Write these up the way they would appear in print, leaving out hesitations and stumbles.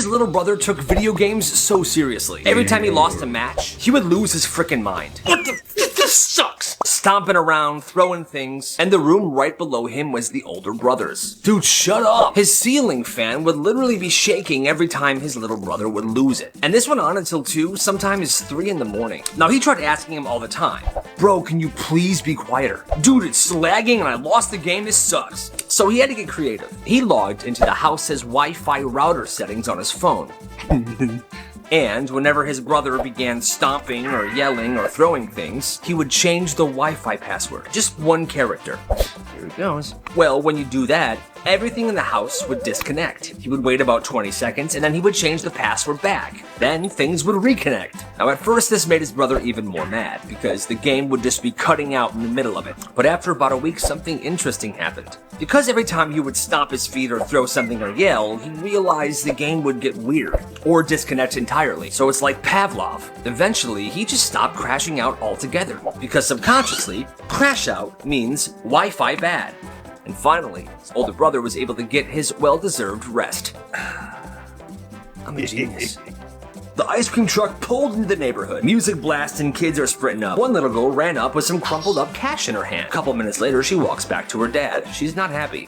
little brother took video games so seriously. Every time he lost a match, he would lose his frickin' mind. What the? This sucks! Stomping around, throwing things, and the room right below him was the older brother's. Dude, shut up! His ceiling fan would literally be shaking every time his little brother would lose it. And this went on until 2, sometimes 3 in the morning. Now, he tried asking him all the time, "Bro, can you please be quieter? Dude, it's lagging and I lost the game, this sucks." So he had to get creative. He logged into the house's Wi-Fi router settings on his phone. And whenever his brother began stomping or yelling or throwing things, he would change the Wi-Fi password. Just one character. Here it goes. Well, when you do that, everything in the house would disconnect. He would wait about 20 seconds and then he would change the password back. Then things would reconnect. Now at first this made his brother even more mad because the game would just be cutting out in the middle of it. But after about a week, something interesting happened. Because every time he would stomp his feet or throw something or yell, he realized the game would get weird or disconnect entirely. So it's like Pavlov. Eventually, he just stopped crashing out altogether because subconsciously, crash out means Wi-Fi bad. And finally, his older brother was able to get his well-deserved rest. I'm a genius. The ice cream truck pulled into the neighborhood. Music blasts and kids are sprinting up. One little girl ran up with some crumpled up cash in her hand. A couple minutes later, she walks back to her dad. She's not happy.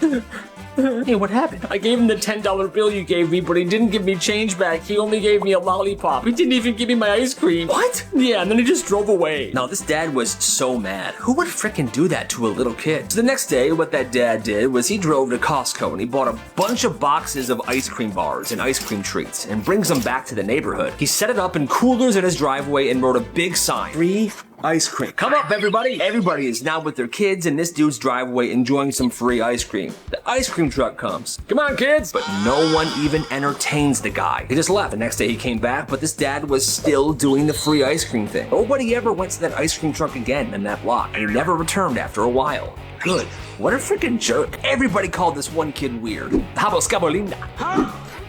Hey, what happened? I gave him the $10 bill you gave me, but he didn't give me change back. He only gave me a lollipop. He didn't even give me my ice cream. What? Yeah, and then he just drove away. Now, this dad was so mad. Who would frickin' do that to a little kid? So the next day, what that dad did was he drove to Costco and he bought a bunch of boxes of ice cream bars and ice cream treats and brings them back to the neighborhood. He set it up in coolers in his driveway and wrote a big sign. Free ice cream. Come up, everybody. Everybody is now with their kids in this dude's driveway enjoying some free ice cream. The ice cream truck comes. Come on, kids. But no one even entertains the guy. He just left. The next day he came back, but this dad was still doing the free ice cream thing. Nobody ever went to that ice cream truck again in that block, and he never returned after a while. Good. What a freaking jerk. Everybody called this one kid weird. Habo Scabolinda.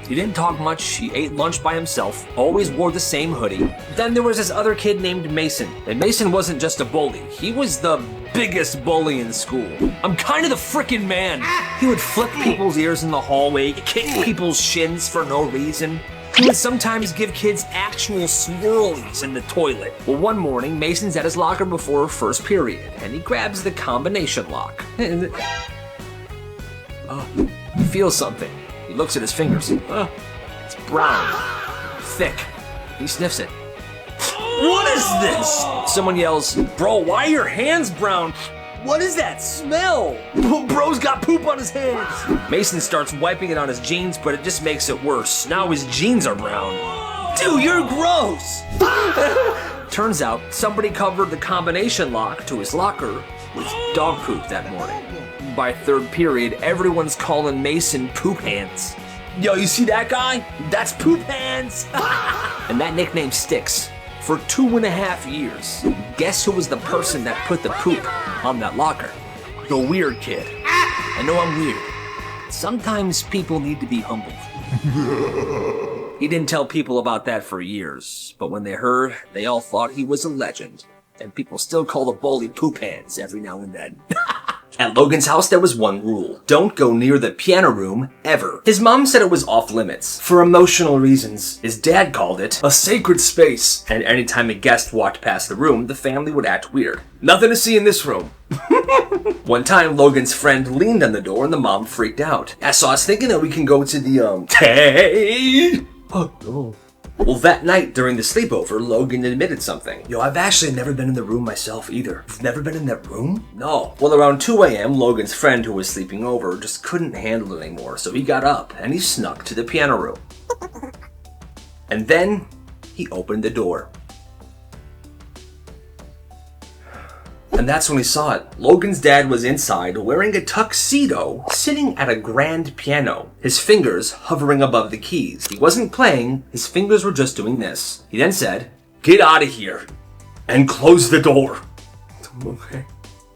He didn't talk much, he ate lunch by himself, always wore the same hoodie. Then there was this other kid named Mason. And Mason wasn't just a bully, he was the biggest bully in school. I'm kind of the frickin' man. He would flick people's ears in the hallway, kick people's shins for no reason. He would sometimes give kids actual swirlies in the toilet. Well, one morning, Mason's at his locker before first period, and he grabs the combination lock. He feels something. He looks at his fingers. It's brown. Thick. He sniffs it. What is this? Someone yells, "Bro, why are your hands brown? What is that smell? Bro's got poop on his hands." Mason starts wiping it on his jeans, but it just makes it worse. Now his jeans are brown. Dude, you're gross. Turns out somebody covered the combination lock to his locker with dog poop that morning. By third period, everyone's calling Mason Poop Hands. Yo, you see that guy? That's Poop Hands! And that nickname sticks. For 2.5 years, guess who was the person that put the poop on that locker? The weird kid. I know I'm weird. Sometimes people need to be humbled. He didn't tell people about that for years, but when they heard, they all thought he was a legend. And people still call the bully Poop Hands every now and then. At Logan's house, there was one rule. Don't go near the piano room, ever. His mom said it was off limits, for emotional reasons. His dad called it a sacred space. And anytime a guest walked past the room, the family would act weird. Nothing to see in this room. One time, Logan's friend leaned on the door and the mom freaked out. So I was thinking that we can go to the, Hey! Oh, no. Well, that night during the sleepover, Logan admitted something. Yo, I've actually never been in the room myself either. You've never been in that room? No. Well, around 2 a.m., Logan's friend who was sleeping over just couldn't handle it anymore, so he got up and he snuck to the piano room. And then he opened the door. And that's when we saw it. Logan's dad was inside wearing a tuxedo, sitting at a grand piano, his fingers hovering above the keys. He wasn't playing, his fingers were just doing this. He then said, "Get out of here and close the door." Okay.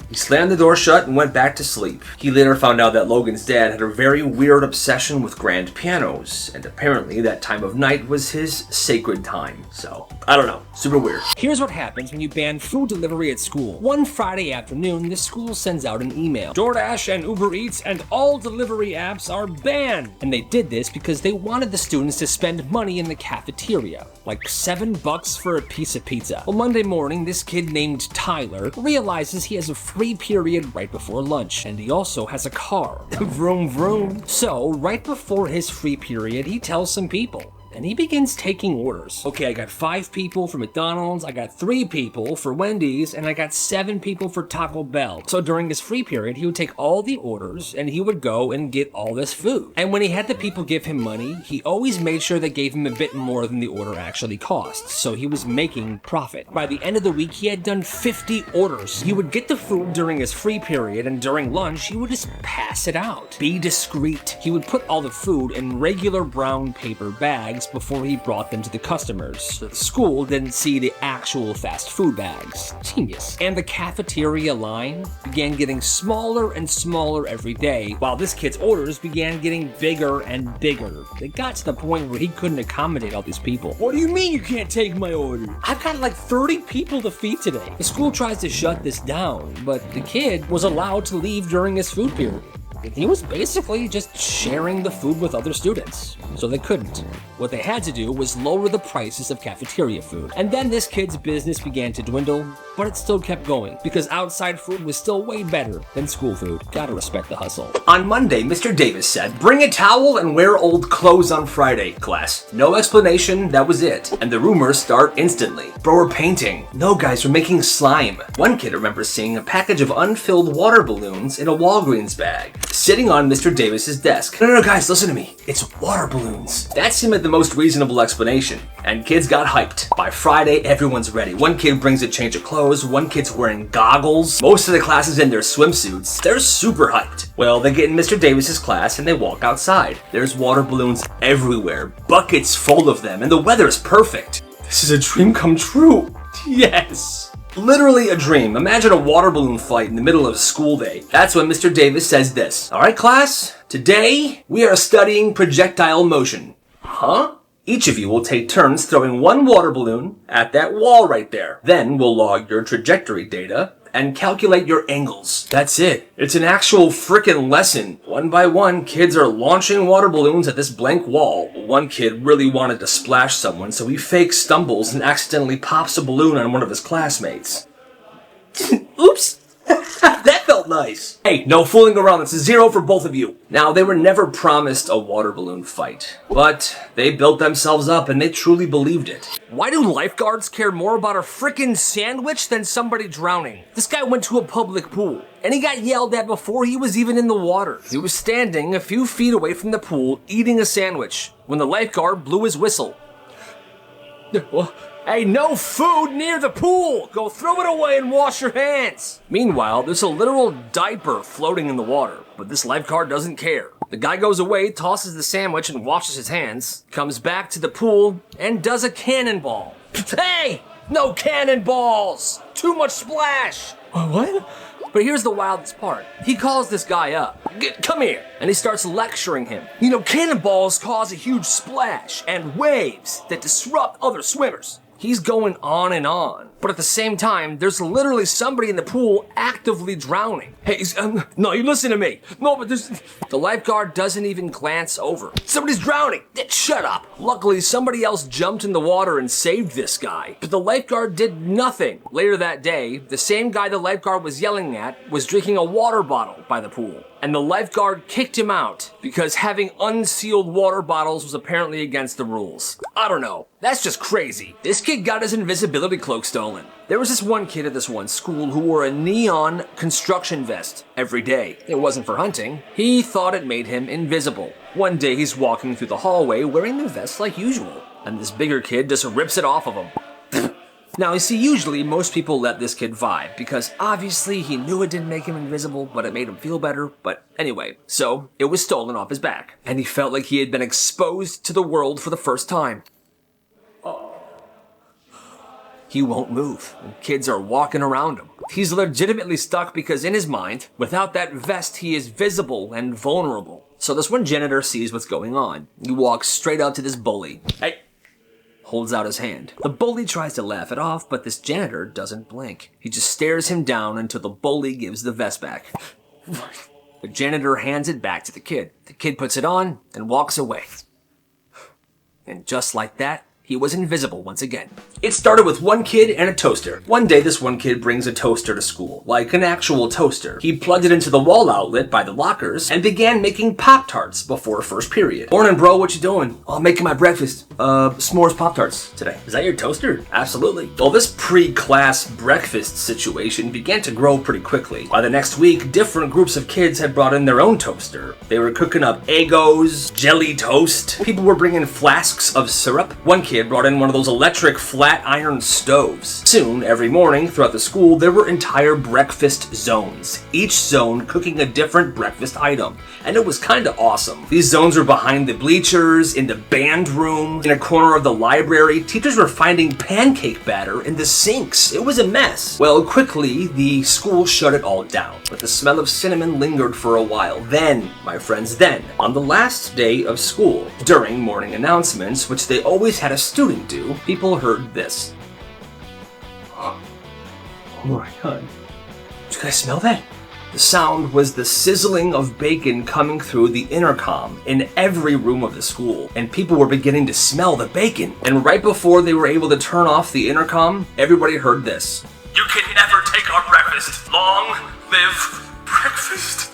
He slammed the door shut and went back to sleep. He later found out that Logan's dad had a very weird obsession with grand pianos, and apparently that time of night was his sacred time. So, I don't know. Super weird. Here's what happens when you ban food delivery at school. One Friday afternoon, the school sends out an email. DoorDash and Uber Eats and all delivery apps are banned. And they did this because they wanted the students to spend money in the cafeteria, like $7 for a piece of pizza. Well, Monday morning, this kid named Tyler realizes he has a free period right before lunch, and he also has a car. Vroom vroom. So, right before his free period, he tells some people, and he begins taking orders. Okay, I got 5 people for McDonald's, I got 3 people for Wendy's, and I got 7 people for Taco Bell. So during his free period, he would take all the orders and he would go and get all this food. And when he had the people give him money, he always made sure they gave him a bit more than the order actually cost. So he was making profit. By the end of the week, he had done 50 orders. He would get the food during his free period, and during lunch, he would just pass it out. Be discreet. He would put all the food in regular brown paper bags before he brought them to the customers, so the school didn't see the actual fast food bags. Genius. And the cafeteria line began getting smaller and smaller every day, while this kid's orders began getting bigger and bigger. It got to the point where he couldn't accommodate all these people. What do you mean you can't take my order? I've got like 30 people to feed today. The school tries to shut this down, but the kid was allowed to leave during his food period. He was basically just sharing the food with other students, so they couldn't. What they had to do was lower the prices of cafeteria food. And then this kid's business began to dwindle, but it still kept going, because outside food was still way better than school food. Gotta respect the hustle. On Monday, Mr. Davis said, "Bring a towel and wear old clothes on Friday, class." No explanation, that was it. And the rumors start instantly. Bro, we're painting. No, guys, we're making slime. One kid remembers seeing a package of unfilled water balloons in a Walgreens bag, sitting on Mr. Davis's desk. No, guys, listen to me. It's water balloons. That seemed like the most reasonable explanation, and kids got hyped. By Friday, everyone's ready. One kid brings a change of clothes, one kid's wearing goggles, most of the class is in their swimsuits. They're super hyped. Well, they get in Mr. Davis's class and they walk outside. There's water balloons everywhere, buckets full of them, and the weather's perfect. This is a dream come true. Yes. Literally a dream. Imagine a water balloon fight in the middle of a school day. That's when Mr. Davis says this. "All right, class, today we are studying projectile motion." Huh? Each of you will take turns throwing one water balloon at that wall right there. Then we'll log your trajectory data and calculate your angles. That's it. It's an actual frickin' lesson. One by one, kids are launching water balloons at this blank wall. One kid really wanted to splash someone, so he fake stumbles and accidentally pops a balloon on one of his classmates. Oops. That felt nice. Hey, no fooling around. It's a 0 for both of you. Now, they were never promised a water balloon fight, but they built themselves up and they truly believed it. Why do lifeguards care more about a frickin' sandwich than somebody drowning? This guy went to a public pool, and he got yelled at before he was even in the water. He was standing a few feet away from the pool eating a sandwich when the lifeguard blew his whistle. Hey, no food near the pool! Go throw it away and wash your hands! Meanwhile, there's a literal diaper floating in the water, but this lifeguard doesn't care. The guy goes away, tosses the sandwich and washes his hands, comes back to the pool, and does a cannonball. Hey! No cannonballs! Too much splash! What? But here's the wildest part. He calls this guy up. Come here. And he starts lecturing him. You know, cannonballs cause a huge splash and waves that disrupt other swimmers. He's going on and on. But at the same time, there's literally somebody in the pool actively drowning. Hey, no, you listen to me. No, but there's... The lifeguard doesn't even glance over. Somebody's drowning. Shut up. Luckily, somebody else jumped in the water and saved this guy. But the lifeguard did nothing. Later that day, the same guy the lifeguard was yelling at was drinking a water bottle by the pool. And the lifeguard kicked him out because having unsealed water bottles was apparently against the rules. I don't know. That's just crazy. This kid got his invisibility cloak stolen. There was this one kid at this one school who wore a neon construction vest every day. It wasn't for hunting. He thought it made him invisible. One day he's walking through the hallway wearing the vest like usual, and this bigger kid just rips it off of him. Now, you see, usually most people let this kid vibe because obviously he knew it didn't make him invisible, but it made him feel better. But anyway, so it was stolen off his back, and he felt like he had been exposed to the world for the first time. He won't move. And kids are walking around him. He's legitimately stuck because in his mind, without that vest, he is visible and vulnerable. So this one janitor sees what's going on. He walks straight up to this bully. Hey! Holds out his hand. The bully tries to laugh it off, but this janitor doesn't blink. He just stares him down until the bully gives the vest back. The janitor hands it back to the kid. The kid puts it on and walks away. And just like that, he was invisible once again. It started with one kid and a toaster. One day, this one kid brings a toaster to school, like an actual toaster. He plugged it into the wall outlet by the lockers and began making Pop-Tarts before first period. Morning, bro, what you doing? Oh, I'm making my breakfast. S'mores Pop-Tarts today. Is that your toaster? Absolutely. Well, this pre-class breakfast situation began to grow pretty quickly. By the next week, different groups of kids had brought in their own toaster. They were cooking up Eggos, jelly toast. People were bringing flasks of syrup. One kid brought in one of those electric flat iron stoves. Soon, every morning throughout the school, there were entire breakfast zones, each zone cooking a different breakfast item. And it was kind of awesome. These zones were behind the bleachers, in the band room, in a corner of the library. Teachers were finding pancake batter in the sinks. It was a mess. Well, quickly, the school shut it all down, but the smell of cinnamon lingered for a while. Then, my friends, on the last day of school, during morning announcements, which they always had a student do, people heard this. Oh my god. Did you guys smell that? The sound was the sizzling of bacon coming through the intercom in every room of the school, and people were beginning to smell the bacon. And right before they were able to turn off the intercom, everybody heard this. You can never take our breakfast. Long live breakfast.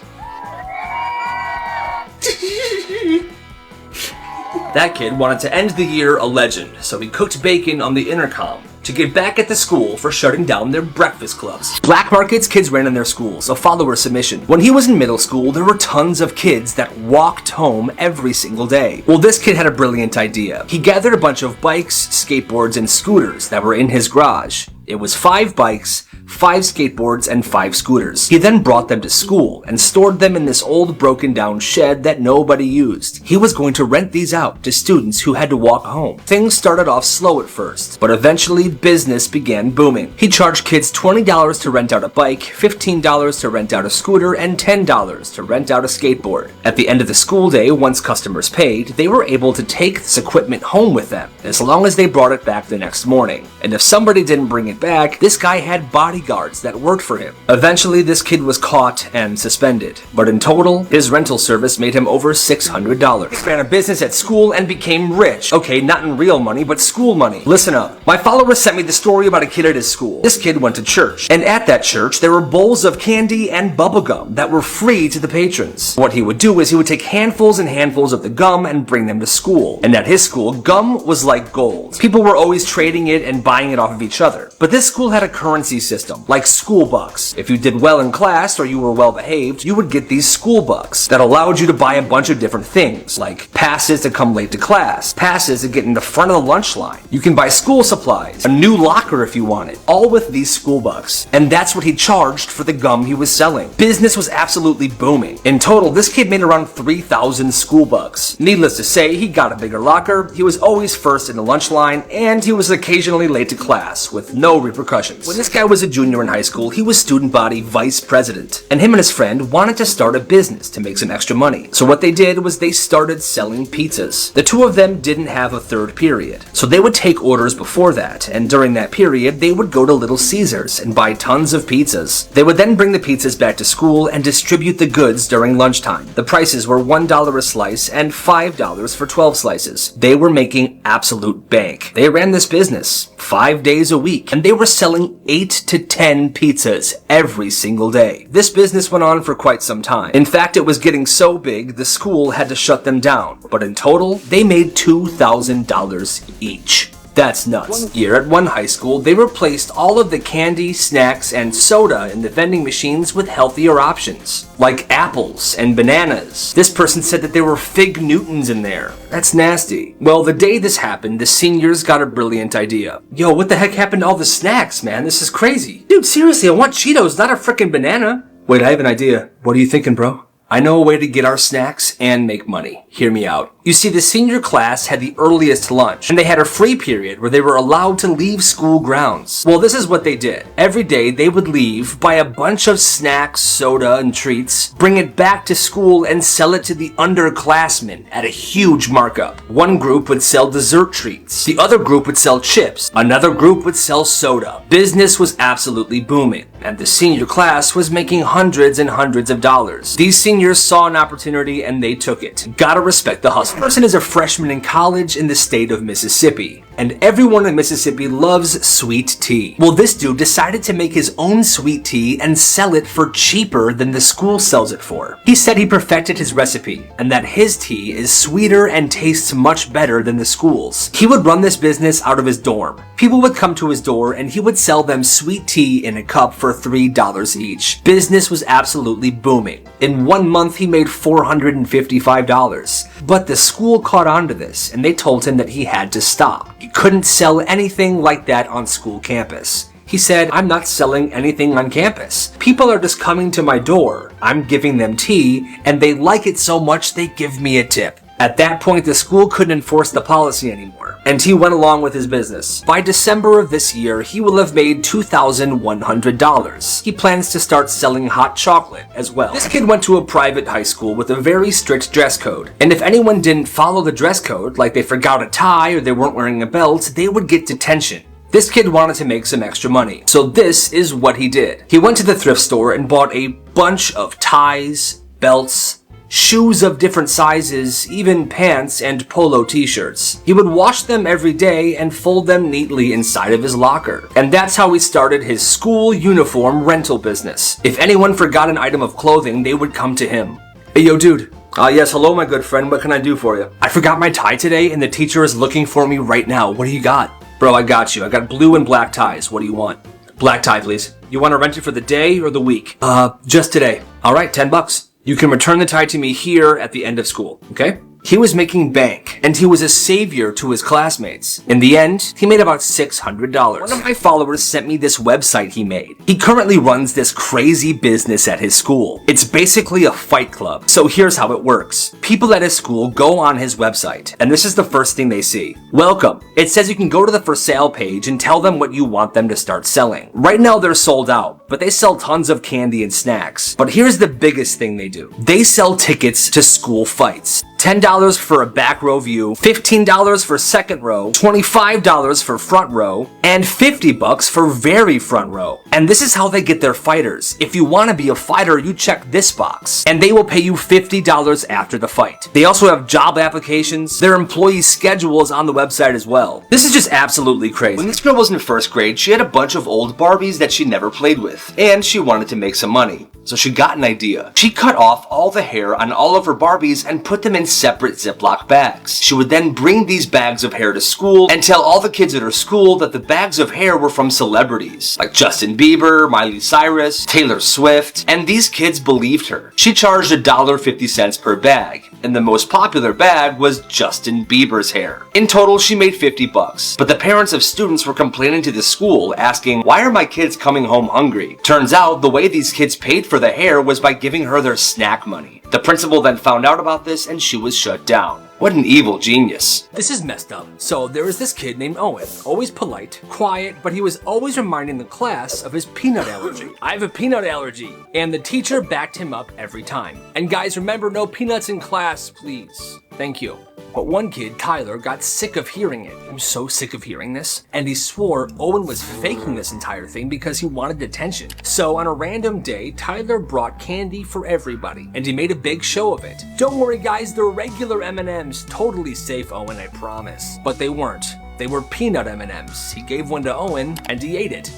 That kid wanted to end the year a legend, so he cooked bacon on the intercom to get back at the school for shutting down their breakfast clubs. Black markets kids ran in their schools, a follower submission. When he was in middle school, there were tons of kids that walked home every single day. Well, this kid had a brilliant idea. He gathered a bunch of bikes, skateboards, and scooters that were in his garage. It was 5 bikes, 5 skateboards, and 5 scooters. He then brought them to school and stored them in this old broken down shed that nobody used. He was going to rent these out to students who had to walk home. Things started off slow at first, but eventually business began booming. He charged kids $20 to rent out a bike, $15 to rent out a scooter, and $10 to rent out a skateboard. At the end of the school day, once customers paid, they were able to take this equipment home with them, as long as they brought it back the next morning. And if somebody didn't bring it back, this guy had bodyguards that worked for him. Eventually, this kid was caught and suspended, but in total, his rental service made him over $600. He ran a business at school and became rich. Okay, not in real money, but school money. Listen up. My followers sent me the story about a kid at his school. This kid went to church, and at that church, there were bowls of candy and bubblegum that were free to the patrons. What he would do is he would take handfuls and handfuls of the gum and bring them to school. And at his school, gum was like gold. People were always trading it and buying it off of each other. But this school had a currency system, like school bucks. If you did well in class or you were well behaved, you would get these school bucks that allowed you to buy a bunch of different things, like passes to come late to class, passes to get in the front of the lunch line. You can buy school supplies, a new locker if you wanted, all with these school bucks. And that's what he charged for the gum he was selling. Business was absolutely booming. In total, this kid made around 3,000 school bucks. Needless to say, he got a bigger locker, he was always first in the lunch line, and he was occasionally late to class, with no repercussions. When this guy was a junior in high school, he was student body vice president, and him and his friend wanted to start a business to make some extra money. So what they did was they started selling pizzas. The two of them didn't have a third period, so they would take orders before that, and during that period, they would go to Little Caesars and buy tons of pizzas. They would then bring the pizzas back to school and distribute the goods during lunchtime. The prices were $1 a slice and $5 for 12 slices. They were making absolute bank. They ran this business 5 days a week, and they were selling 8 to 10 pizzas every single day. This business went on for quite some time. In fact, it was getting so big, the school had to shut them down. But in total, they made $2,000 each. That's nuts. One year at one high school, they replaced all of the candy, snacks, and soda in the vending machines with healthier options, like apples and bananas. This person said that there were fig Newtons in there. That's nasty. Well, the day this happened, the seniors got a brilliant idea. Yo, what the heck happened to all the snacks, man? This is crazy. Dude, seriously, I want Cheetos, not a frickin' banana. Wait, I have an idea. What are you thinking, bro? I know a way to get our snacks and make money. Hear me out. You see, the senior class had the earliest lunch, and they had a free period where they were allowed to leave school grounds. Well, this is what they did. Every day, they would leave, buy a bunch of snacks, soda, and treats, bring it back to school, and sell it to the underclassmen at a huge markup. One group would sell dessert treats. The other group would sell chips. Another group would sell soda. Business was absolutely booming, and the senior class was making hundreds and hundreds of dollars. These seniors saw an opportunity and they took it. Gotta respect the hustle. This person is a freshman in college in the state of Mississippi, and everyone in Mississippi loves sweet tea. Well, this dude decided to make his own sweet tea and sell it for cheaper than the school sells it for. He said he perfected his recipe and that his tea is sweeter and tastes much better than the school's. He would run this business out of his dorm. People would come to his door and he would sell them sweet tea in a cup for $3 each. Business was absolutely booming. In 1 month, he made $455. But the school caught on to this and they told him that he had to stop. He couldn't sell anything like that on school campus. He said, I'm not selling anything on campus. People are just coming to my door. I'm giving them tea and they like it so much they give me a tip. At that point, the school couldn't enforce the policy anymore, and he went along with his business. By December of this year, he will have made $2,100. He plans to start selling hot chocolate as well. This kid went to a private high school with a very strict dress code, and if anyone didn't follow the dress code, like they forgot a tie or they weren't wearing a belt, they would get detention. This kid wanted to make some extra money, so this is what he did. He went to the thrift store and bought a bunch of ties, belts, shoes of different sizes, even pants and polo t-shirts. He would wash them every day and fold them neatly inside of his locker. And that's how he started his school uniform rental business. If anyone forgot an item of clothing, they would come to him. Hey, yo, dude. Yes, hello, my good friend. What can I do for you? I forgot my tie today and the teacher is looking for me right now. What do you got? Bro, I got you. I got blue and black ties. What do you want? Black tie, please. You want to rent it for the day or the week? Just today. All right, $10. You can return the tie to me here at the end of school, okay? He was making bank, and he was a savior to his classmates. In the end, he made about $600. One of my followers sent me this website he made. He currently runs this crazy business at his school. It's basically a fight club. So here's how it works. People at his school go on his website, and this is the first thing they see. Welcome. It says you can go to the for sale page and tell them what you want them to start selling. Right now they're sold out, but they sell tons of candy and snacks. But here's the biggest thing they do. They sell tickets to school fights. $10 for a back row view, $15 for second row, $25 for front row, and $50 for very front row. And this is how they get their fighters. If you want to be a fighter, you check this box, and they will pay you $50 after the fight. They also have job applications. Their employee schedule is on the website as well. This is just absolutely crazy. When this girl was in first grade, she had a bunch of old Barbies that she never played with, and she wanted to make some money. So she got an idea. She cut off all the hair on all of her Barbies and put them in separate Ziploc bags. She would then bring these bags of hair to school and tell all the kids at her school that the bags of hair were from celebrities like Justin Bieber, Miley Cyrus, Taylor Swift, and these kids believed her. She charged $1.50 per bag, and the most popular bag was Justin Bieber's hair. In total, she made $50, but the parents of students were complaining to the school, asking, why are my kids coming home hungry? Turns out, the way these kids paid for the hair was by giving her their snack money. The principal then found out about this and she was shut down. What an evil genius. This is messed up. So there was this kid named Owen, always polite, quiet, but he was always reminding the class of his peanut allergy. I have a peanut allergy. And the teacher backed him up every time. And guys, remember, no peanuts in class, please. Thank you. But one kid, Tyler, got sick of hearing it. I'm so sick of hearing this. And he swore Owen was faking this entire thing because he wanted attention. So on a random day, Tyler brought candy for everybody. And he made a big show of it. Don't worry guys, they're regular M&Ms. Totally safe, Owen, I promise. But they weren't. They were peanut M&Ms. He gave one to Owen and he ate it.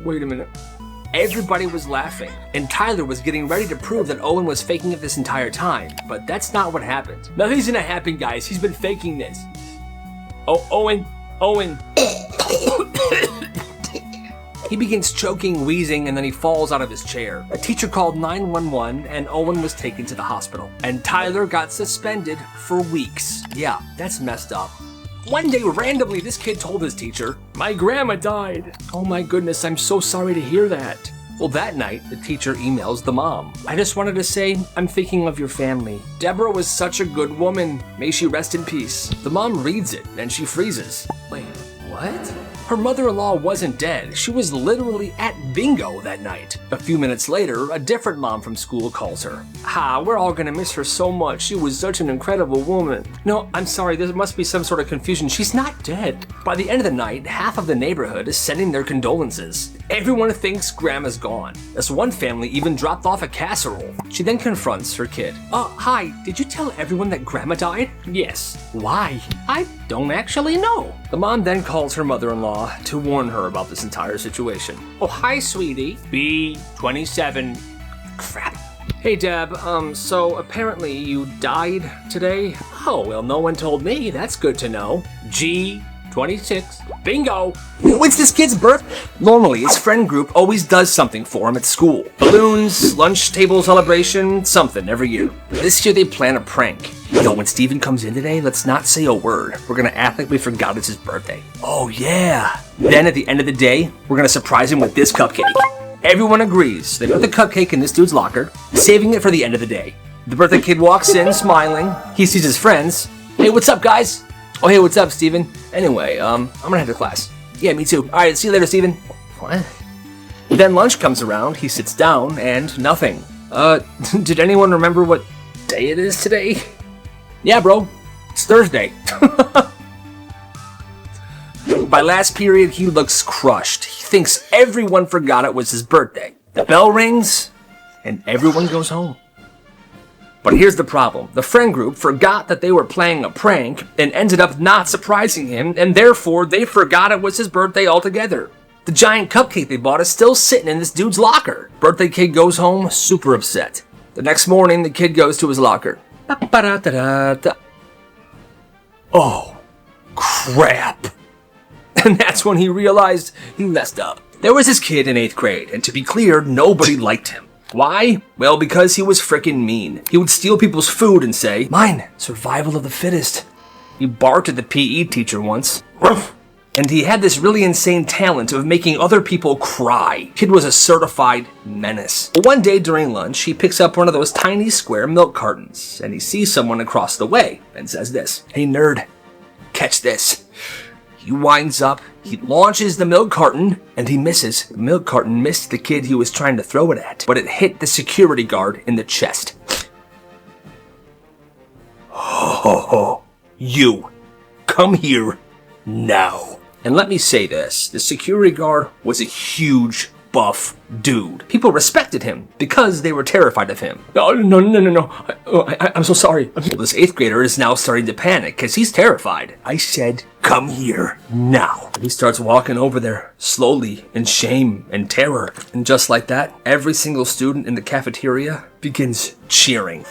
Wait a minute. Everybody was laughing, and Tyler was getting ready to prove that Owen was faking it this entire time, but that's not what happened. Nothing's gonna happen, guys. He's been faking this. Oh, Owen. He begins choking, wheezing, and then he falls out of his chair. A teacher called 911, and Owen was taken to the hospital. And Tyler got suspended for weeks. Yeah, that's messed up. One day, randomly, this kid told his teacher, "My grandma died." Oh my goodness, I'm so sorry to hear that. Well, that night, the teacher emails the mom. I just wanted to say, I'm thinking of your family. Deborah was such a good woman. May she rest in peace. The mom reads it, and she freezes. Wait, what? Her mother-in-law wasn't dead. She was literally at bingo that night. A few minutes later, a different mom from school calls her. We're all gonna miss her so much. She was such an incredible woman. No, I'm sorry, there must be some sort of confusion. She's not dead. By the end of the night, half of the neighborhood is sending their condolences. Everyone thinks Grandma's gone. This one family even dropped off a casserole. She then confronts her kid. Hi, did you tell everyone that Grandma died? Yes. Why? I don't actually know. The mom then calls her mother-in-law to warn her about this entire situation. Oh, hi, sweetie. B27. Crap. Hey, Deb, so apparently you died today? Oh, well, no one told me. That's good to know. G26. Bingo! It's this kid's birthday. Normally, his friend group always does something for him at school. Balloons, lunch table celebration, something every year. This year they plan a prank. Yo, when Steven comes in today, let's not say a word. We're gonna act like we forgot it's his birthday. Oh yeah. Then at the end of the day, we're gonna surprise him with this cupcake. Everyone agrees. They put the cupcake in this dude's locker, saving it for the end of the day. The birthday kid walks in, smiling. He sees his friends. Hey, what's up, guys? Oh, hey, what's up, Steven? Anyway, I'm gonna head to class. Yeah, me too. All right, see you later, Steven. What? Then lunch comes around, he sits down, and nothing. Did anyone remember what day it is today? Yeah, bro. It's Thursday. By last period, he looks crushed. He thinks everyone forgot it was his birthday. The bell rings, and everyone goes home. But here's the problem. The friend group forgot that they were playing a prank and ended up not surprising him, and therefore they forgot it was his birthday altogether. The giant cupcake they bought is still sitting in this dude's locker. Birthday kid goes home super upset. The next morning, the kid goes to his locker. Oh, crap. And that's when he realized he messed up. There was this kid in 8th grade, and to be clear, nobody liked him. Why? Well, because he was frickin' mean. He would steal people's food and say, "Mine, survival of the fittest." He barked at the PE teacher once. And he had this really insane talent of making other people cry. Kid was a certified menace. But one day during lunch, he picks up one of those tiny square milk cartons, and he sees someone across the way and says this, "Hey nerd, catch this." He winds up, he launches the milk carton, and he misses. The milk carton missed the kid he was trying to throw it at, but it hit the security guard in the chest. Oh, you, come here now. And let me say this, the security guard was a huge, buff dude. People respected him because they were terrified of him. No. I'm so sorry. This 8th grader is now starting to panic because he's terrified. I said, come here now. He starts walking over there slowly in shame and terror. And just like that, every single student in the cafeteria begins cheering.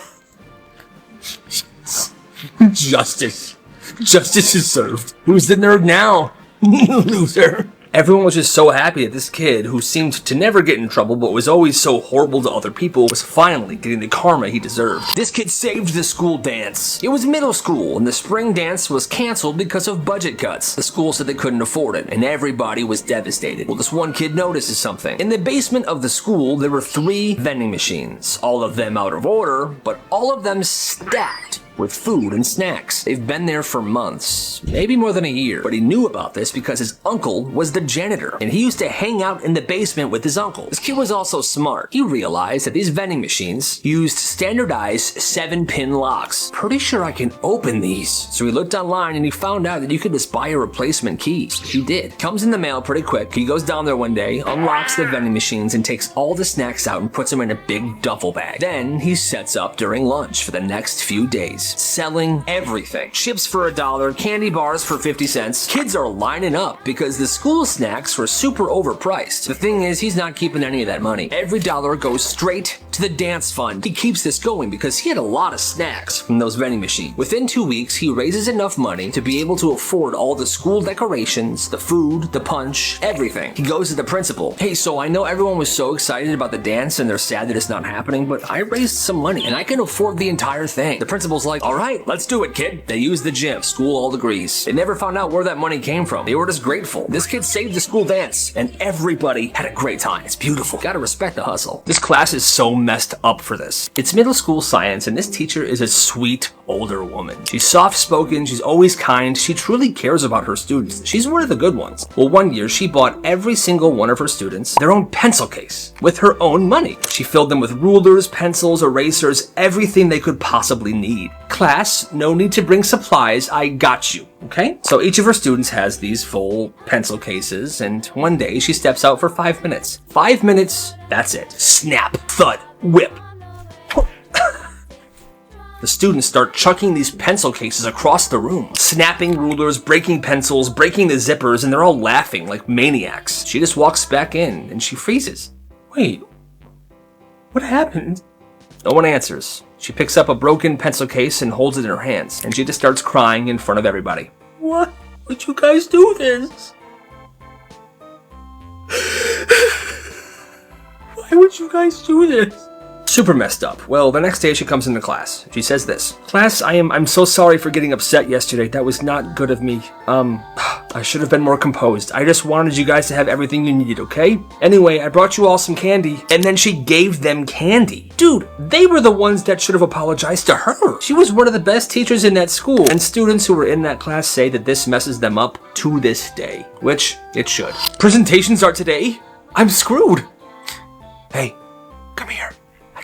Justice. Justice is served. Who's the nerd now? Loser. Everyone was just so happy that this kid, who seemed to never get in trouble but was always so horrible to other people, was finally getting the karma he deserved. This kid saved the school dance. It was middle school, and the spring dance was canceled because of budget cuts. The school said they couldn't afford it, and everybody was devastated. Well, this one kid notices something. In the basement of the school, there were 3 vending machines. All of them out of order, but all of them stacked with food and snacks. They've been there for months, maybe more than a year, but he knew about this because his uncle was the janitor, and he used to hang out in the basement with his uncle. This kid was also smart. He realized that these vending machines used standardized 7-pin locks. Pretty sure I can open these. So he looked online and he found out that you could just buy a replacement key. He did. Comes in the mail pretty quick. He goes down there one day, unlocks the vending machines, and takes all the snacks out and puts them in a big duffel bag. Then he sets up during lunch for the next few days, selling everything. Chips for $1, candy bars for 50 cents. Kids are lining up because the school snacks were super overpriced. The thing is, he's not keeping any of that money. Every dollar goes straight to to the dance fund. He keeps this going because he had a lot of snacks from those vending machines. Within 2 weeks, he raises enough money to be able to afford all the school decorations, the food, the punch, everything. He goes to the principal. Hey, so I know everyone was so excited about the dance and they're sad that it's not happening, but I raised some money and I can afford the entire thing. The principal's like, all right, let's do it, kid. They use the gym. School all agrees. They never found out where that money came from. They were just grateful. This kid saved the school dance and everybody had a great time. It's beautiful. Gotta respect the hustle. This class is so messed up for this. It's middle school science and this teacher is a sweet older woman. She's soft-spoken, she's always kind, she truly cares about her students. She's one of the good ones. Well, one year she bought every single one of her students their own pencil case with her own money. She filled them with rulers, pencils, erasers, everything they could possibly need. Class, no need to bring supplies, I got you. Okay? So each of her students has these full pencil cases, and one day she steps out for 5 minutes. 5 minutes, that's it. Snap, thud, whip. The students start chucking these pencil cases across the room, snapping rulers, breaking pencils, breaking the zippers, and they're all laughing like maniacs. She just walks back in and she freezes. Wait, what happened? No one answers. She picks up a broken pencil case and holds it in her hands, and she just starts crying in front of everybody. Why would you guys do this? Why would you guys do this? Super messed up. Well, the next day she comes into class. She says this. Class, I'm so sorry for getting upset yesterday. That was not good of me. I should have been more composed. I just wanted you guys to have everything you needed, okay? Anyway, I brought you all some candy. And then she gave them candy. Dude, they were the ones that should have apologized to her. She was one of the best teachers in that school. And students who were in that class say that this messes them up to this day. Which it should. Presentations are today. I'm screwed. Hey, come here.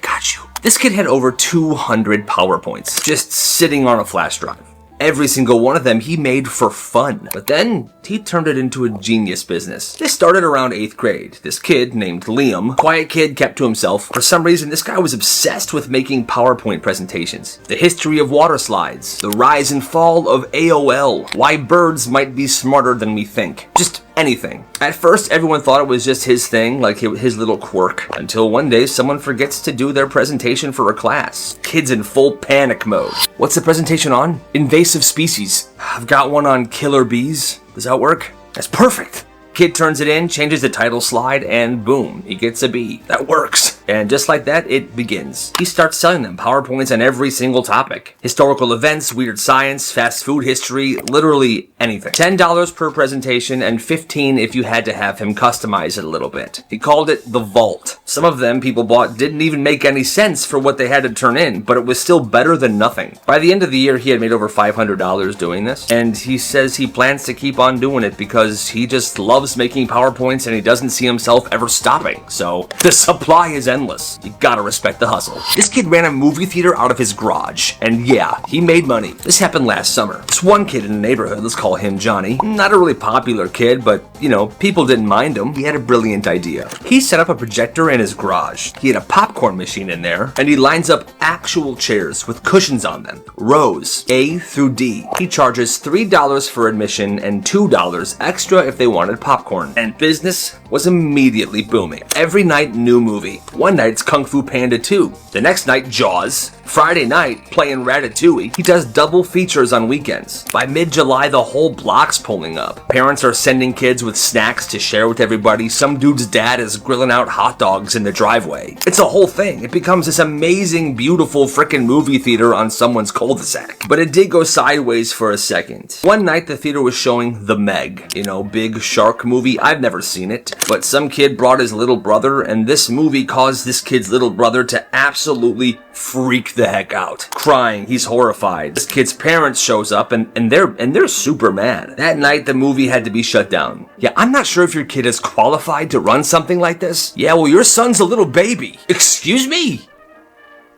Got you. This kid had over 200 PowerPoints just sitting on a flash drive. Every single one of them he made for fun. But then he turned it into a genius business. This started around 8th grade. This kid named Liam, quiet kid, kept to himself. For some reason, this guy was obsessed with making PowerPoint presentations. The history of water slides, the rise and fall of AOL, why birds might be smarter than we think. Just anything. At first, everyone thought it was just his thing, like his little quirk, until one day someone forgets to do their presentation for a class. Kids in full panic mode. What's the presentation on? Invasive species. I've got one on killer bees. Does that work? That's perfect. Kid turns it in, changes the title slide, and boom, he gets a B. That works. And just like that, it begins. He starts selling them PowerPoints on every single topic. Historical events, weird science, fast food history, literally anything. $10 per presentation and $15 if you had to have him customize it a little bit. He called it the Vault. Some of them people bought didn't even make any sense for what they had to turn in, but it was still better than nothing. By the end of the year, he had made over $500 doing this, and he says he plans to keep on doing it because he just loves making PowerPoints and he doesn't see himself ever stopping. So the supply is endless. You gotta respect the hustle. This kid ran a movie theater out of his garage, and yeah, he made money. This happened last summer. This one kid in the neighborhood, let's call him Johnny, not a really popular kid, but you know, people didn't mind him. He had a brilliant idea. He set up a projector in his garage. He had a popcorn machine in there, and he lines up actual chairs with cushions on them, rows A through D. He charges $3 for admission and $2 extra if they wanted popcorn, and business was immediately booming. Every night, new movie. One night it's Kung Fu Panda 2. The next night, Jaws. Friday night, playing Ratatouille. He does double features on weekends. By mid-July, the whole block's pulling up. Parents are sending kids with snacks to share with everybody. Some dude's dad is grilling out hot dogs in the driveway. It's a whole thing. It becomes this amazing, beautiful frickin' movie theater on someone's cul-de-sac. But it did go sideways for a second. One night, the theater was showing The Meg. You know, big shark movie. I've never seen it. But some kid brought his little brother, and this movie caused this kid's little brother to absolutely freak the heck out. Crying, he's horrified. This kid's parents shows up and they're super mad. That night the movie had to be shut down. Yeah, I'm not sure if your kid is qualified to run something like this. Yeah, well, your son's a little baby. Excuse me?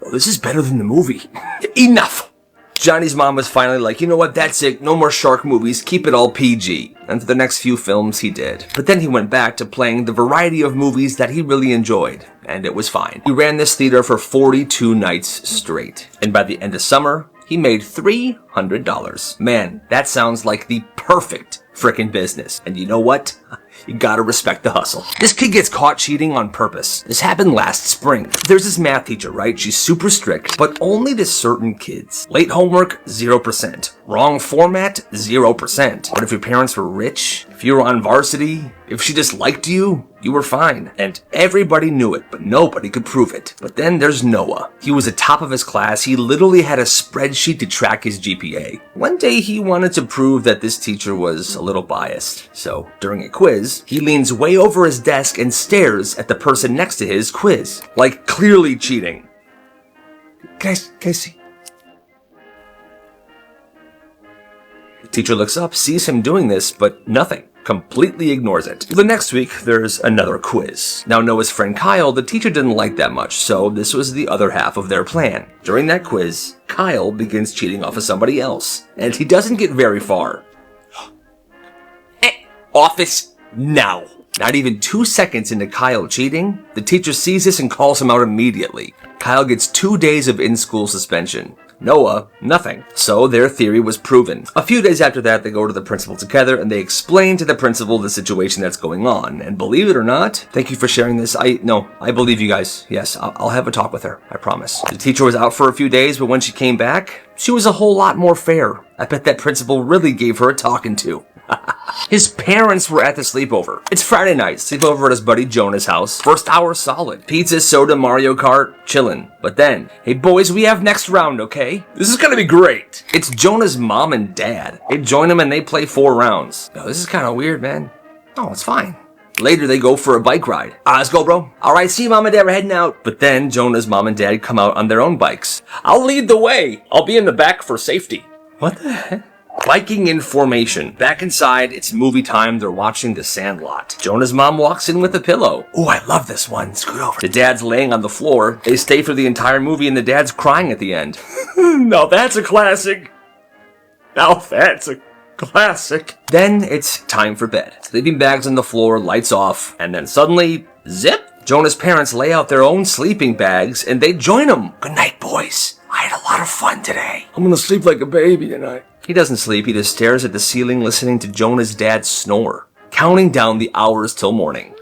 Oh, this is better than the movie. Enough. Johnny's mom was finally like, you know what, that's it, no more shark movies, keep it all PG. And for the next few films, he did. But then he went back to playing the variety of movies that he really enjoyed, and it was fine. He ran this theater for 42 nights straight, and by the end of summer, he made $300. Man, that sounds like the perfect frickin' business. And you know what? You gotta respect the hustle. This kid gets caught cheating on purpose. This happened last spring. There's this math teacher, right? She's super strict, but only to certain kids. Late homework, 0%. Wrong format, 0%. But if your parents were rich, if you were on varsity, if she just liked you, you were fine. And everybody knew it, but nobody could prove it. But then there's Noah. He was at top of his class. He literally had a spreadsheet to track his GPA. One day he wanted to prove that this teacher was a little biased. So during a quiz, he leans way over his desk and stares at the person next to his quiz, like clearly cheating. Can I see? The teacher looks up, sees him doing this, but nothing. Completely ignores it. The next week, there's another quiz. Now, Noah's friend Kyle, the teacher didn't like that much, so this was the other half of their plan. During that quiz, Kyle begins cheating off of somebody else, and he doesn't get very far. Office now. Not even 2 seconds into Kyle cheating, the teacher sees this and calls him out immediately. Kyle gets 2 days of in-school suspension. Noah, nothing. So their theory was proven. A few days after that, they go to the principal together and they explain to the principal the situation that's going on. And believe it or not, thank you for sharing this. I believe you guys. Yes, I'll have a talk with her. I promise. The teacher was out for a few days, but when she came back, she was a whole lot more fair. I bet that principal really gave her a talking to. His parents were at the sleepover. It's Friday night, sleepover at his buddy Jonah's house. First hour solid. Pizza, soda, Mario Kart, chillin'. But then, hey boys, we have next round, okay? This is gonna be great. It's Jonah's mom and dad. They join him and they play 4 rounds. Yo, this is kinda weird, man. Oh, it's fine. Later, they go for a bike ride. Let's go, bro. All right, see you, mom and dad, we're heading out. But then, Jonah's mom and dad come out on their own bikes. I'll lead the way. I'll be in the back for safety. What the heck? Biking in formation. Back inside, it's movie time. They're watching The Sandlot. Jonah's mom walks in with a pillow. Oh, I love this one. Scoot over. The dad's laying on the floor. They stay for the entire movie and the dad's crying at the end. Now that's a classic. Then it's time for bed. Sleeping bags on the floor, lights off, and then suddenly, zip! Jonah's parents lay out their own sleeping bags and they join them. Good night, boys. I had a lot of fun today. I'm gonna sleep like a baby tonight. He doesn't sleep, he just stares at the ceiling listening to Jonah's dad snore, counting down the hours till morning.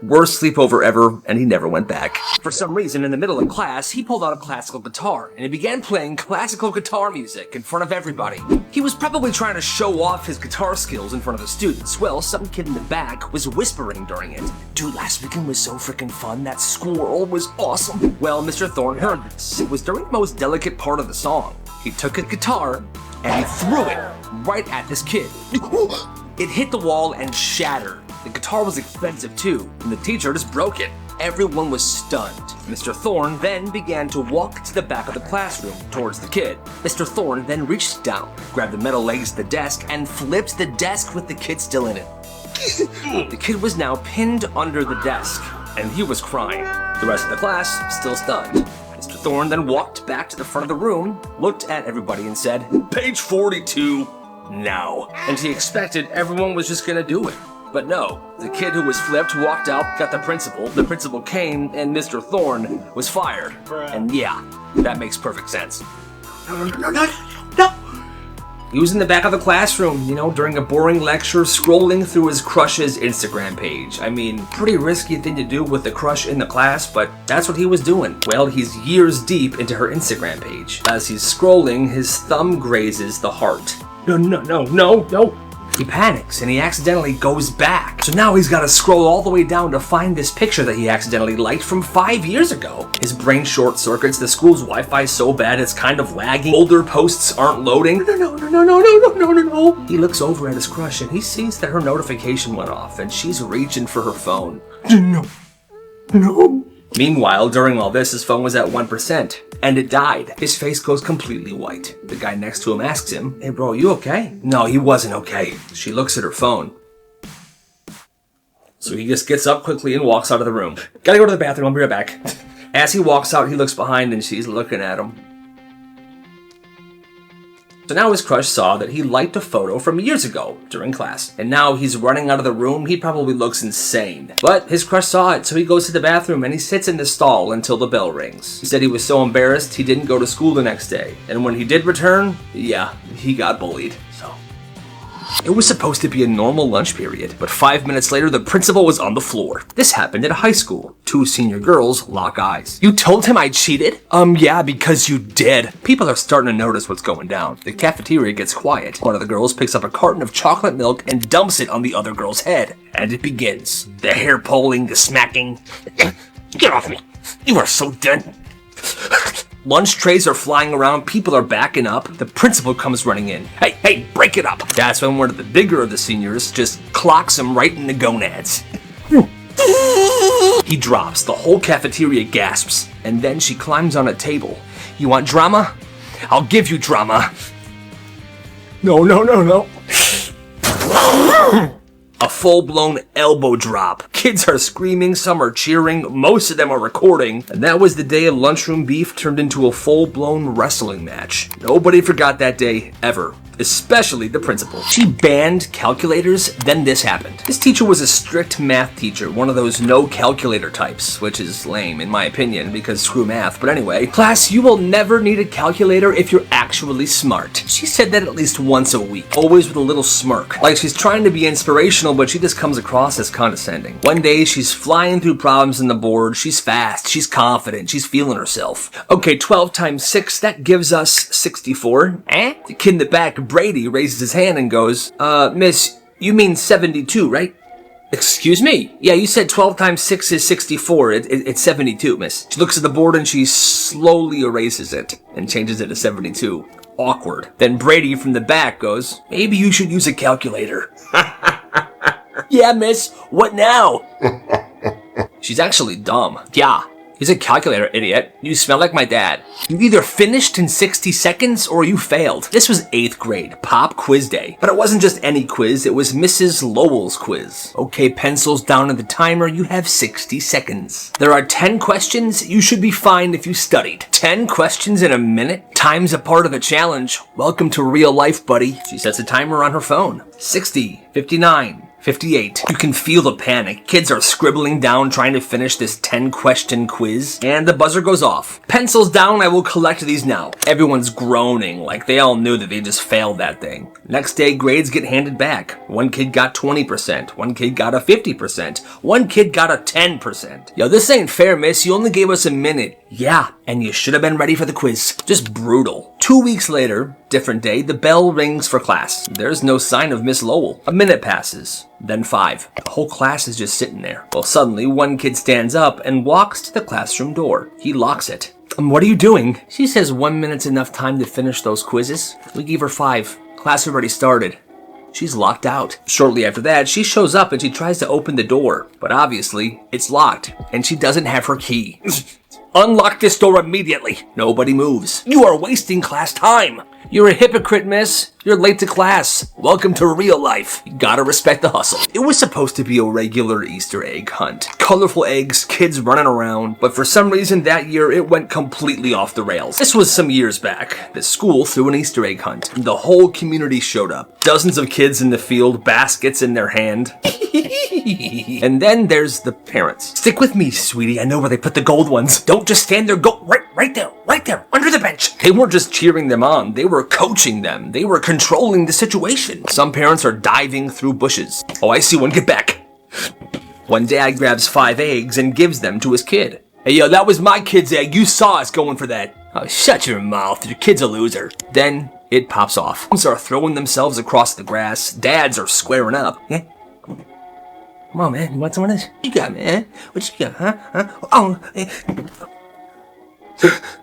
Worst sleepover ever, and he never went back. For some reason, in the middle of class, he pulled out a classical guitar, and he began playing classical guitar music in front of everybody. He was probably trying to show off his guitar skills in front of the students. Well, some kid in the back was whispering during it. Dude, last weekend was so freaking fun. That squirrel was awesome. Well, Mr. Thorne heard this. It was during the most delicate part of the song. He took a guitar, and he threw it right at this kid. It hit the wall and shattered. The guitar was expensive too, and the teacher just broke it. Everyone was stunned. Mr. Thorne then began to walk to the back of the classroom towards the kid. Mr. Thorne then reached down, grabbed the metal legs of the desk, and flipped the desk with the kid still in it. The kid was now pinned under the desk, and he was crying. The rest of the class still stunned. Mr. Thorne then walked back to the front of the room, looked at everybody and said, "Page 42, now." And he expected everyone was just gonna do it. But no, the kid who was flipped walked out, got the principal came, and Mr. Thorne was fired. And yeah, that makes perfect sense. No. He was in the back of the classroom, during a boring lecture, scrolling through his crush's Instagram page. I mean, pretty risky thing to do with the crush in the class, but that's what he was doing. Well, he's years deep into her Instagram page. As he's scrolling, his thumb grazes the heart. No. He panics and he accidentally goes back. So now he's got to scroll all the way down to find this picture that he accidentally liked from 5 years ago. His brain short circuits. The school's Wi-Fi is so bad it's kind of lagging. Older posts aren't loading. No. He looks over at his crush and he sees that her notification went off and she's reaching for her phone. No. Meanwhile, during all this, his phone was at 1%, and it died. His face goes completely white. The guy next to him asks him, "Hey bro, you okay?" No, he wasn't okay. She looks at her phone. So he just gets up quickly and walks out of the room. Gotta go to the bathroom, I'll be right back. As he walks out, he looks behind and she's looking at him. So now his crush saw that he liked a photo from years ago during class. And now he's running out of the room. He probably looks insane. But his crush saw it, so he goes to the bathroom and he sits in the stall until the bell rings. He said he was so embarrassed he didn't go to school the next day. And when he did return, yeah, he got bullied. So it was supposed to be a normal lunch period, but 5 minutes later, the principal was on the floor. This happened at a high school. 2 senior girls lock eyes. You told him I cheated? Yeah, because you did. People are starting to notice what's going down. The cafeteria gets quiet. One of the girls picks up a carton of chocolate milk and dumps it on the other girl's head. And it begins. The hair pulling, the smacking. Get off me. You are so dead. Lunch trays are flying around, people are backing up. The principal comes running in. Hey, break it up. That's when one of the bigger of the seniors just clocks him right in the gonads. He drops, the whole cafeteria gasps, and then she climbs on a table. You want drama? I'll give you drama. No. A full-blown elbow drop. Kids are screaming, some are cheering, most of them are recording, and that was the day of lunchroom beef turned into a full-blown wrestling match. Nobody forgot that day, ever. Especially the principal. She banned calculators, then this happened. This teacher was a strict math teacher, one of those no calculator types, which is lame in my opinion because screw math, but anyway. Class, you will never need a calculator if you're actually smart. She said that at least once a week, always with a little smirk. Like she's trying to be inspirational, but she just comes across as condescending. One day, she's flying through problems on the board, she's fast, she's confident, she's feeling herself. Okay, 12 times 6, that gives us 64. The kid in the back, Brady, raises his hand and goes, miss, you mean 72, right? Excuse me? Yeah, you said 12 times 6 is 64. It's 72, miss. She looks at the board and she slowly erases it and changes it to 72. Awkward. Then Brady from the back goes, maybe you should use a calculator. Yeah, miss. What now? She's actually dumb. Yeah. He's a calculator, idiot. You smell like my dad. You either finished in 60 seconds or you failed. This was 8th grade, pop quiz day. But it wasn't just any quiz, it was Mrs. Lowell's quiz. Okay, pencils down at the timer, you have 60 seconds. There are 10 questions, you should be fine if you studied. 10 questions in a minute? Time's a part of the challenge. Welcome to real life, buddy. She sets a timer on her phone. 60, 59. 58. You can feel the panic. Kids are scribbling down trying to finish this 10-question quiz. And the buzzer goes off. Pencils down, I will collect these now. Everyone's groaning like they all knew that they just failed that thing. Next day, grades get handed back. One kid got 20%. One kid got a 50%. One kid got a 10%. Yo, this ain't fair, miss. You only gave us a minute. Yeah, and you should have been ready for the quiz. Just brutal. 2 weeks later, different day, the bell rings for class. There's no sign of Miss Lowell. A minute passes. Then 5. The whole class is just sitting there. Well, suddenly, one kid stands up and walks to the classroom door. He locks it. What are you doing? She says 1 minute's enough time to finish those quizzes. We gave her 5. Class already started. She's locked out. Shortly after that, she shows up and she tries to open the door. But obviously, it's locked, and she doesn't have her key. Unlock this door immediately. Nobody moves. You are wasting class time. You're a hypocrite, miss. You're late to class. Welcome to real life. You gotta respect the hustle. It was supposed to be a regular Easter egg hunt. Colorful eggs, kids running around, but for some reason that year it went completely off the rails. This was some years back. The school threw an Easter egg hunt, and the whole community showed up. Dozens of kids in the field, baskets in their hand. And then there's the parents. Stick with me, sweetie. I know where they put the gold ones. Don't just stand there. Go right there, under the bench. They weren't just cheering them on. They were coaching them. They were controlling the situation. Some parents are diving through bushes. Oh, I see one. Get back. One dad grabs 5 eggs and gives them to his kid. Hey, yo, that was my kid's egg. You saw us going for that. Oh, shut your mouth. Your kid's a loser. Then it pops off. Moms are throwing themselves across the grass. Dads are squaring up. Yeah. Come on, man. You want some of this? What you got, man? What you got, huh? Oh.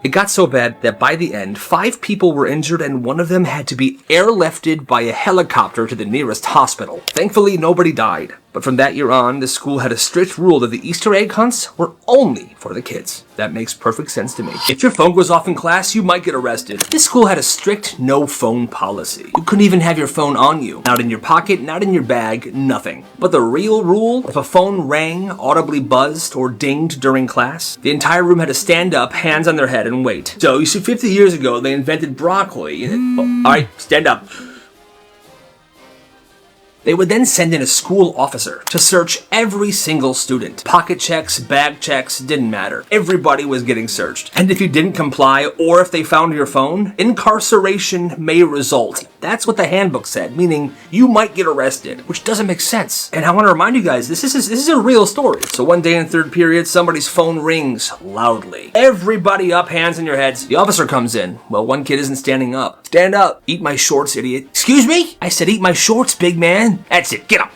It got so bad that by the end, 5 people were injured and one of them had to be airlifted by a helicopter to the nearest hospital. Thankfully, nobody died. But from that year on, the school had a strict rule that the Easter egg hunts were only for the kids. That makes perfect sense to me. If your phone goes off in class, you might get arrested. This school had a strict no phone policy. You couldn't even have your phone on you. Not in your pocket, not in your bag, nothing. But the real rule, if a phone rang, audibly buzzed, or dinged during class, the entire room had to stand up, hands on their head, and wait. So, you see, 50 years ago, they invented broccoli. Alright, stand up. They would then send in a school officer to search every single student. Pocket checks, bag checks, didn't matter. Everybody was getting searched. And if you didn't comply, or if they found your phone, incarceration may result. That's what the handbook said, meaning you might get arrested, which doesn't make sense. And I want to remind you guys, this is a real story. So one day in third period, somebody's phone rings loudly. Everybody up, hands in your heads. The officer comes in. Well, one kid isn't standing up. Stand up. Eat my shorts, idiot. Excuse me? I said eat my shorts, big man. That's it. Get up.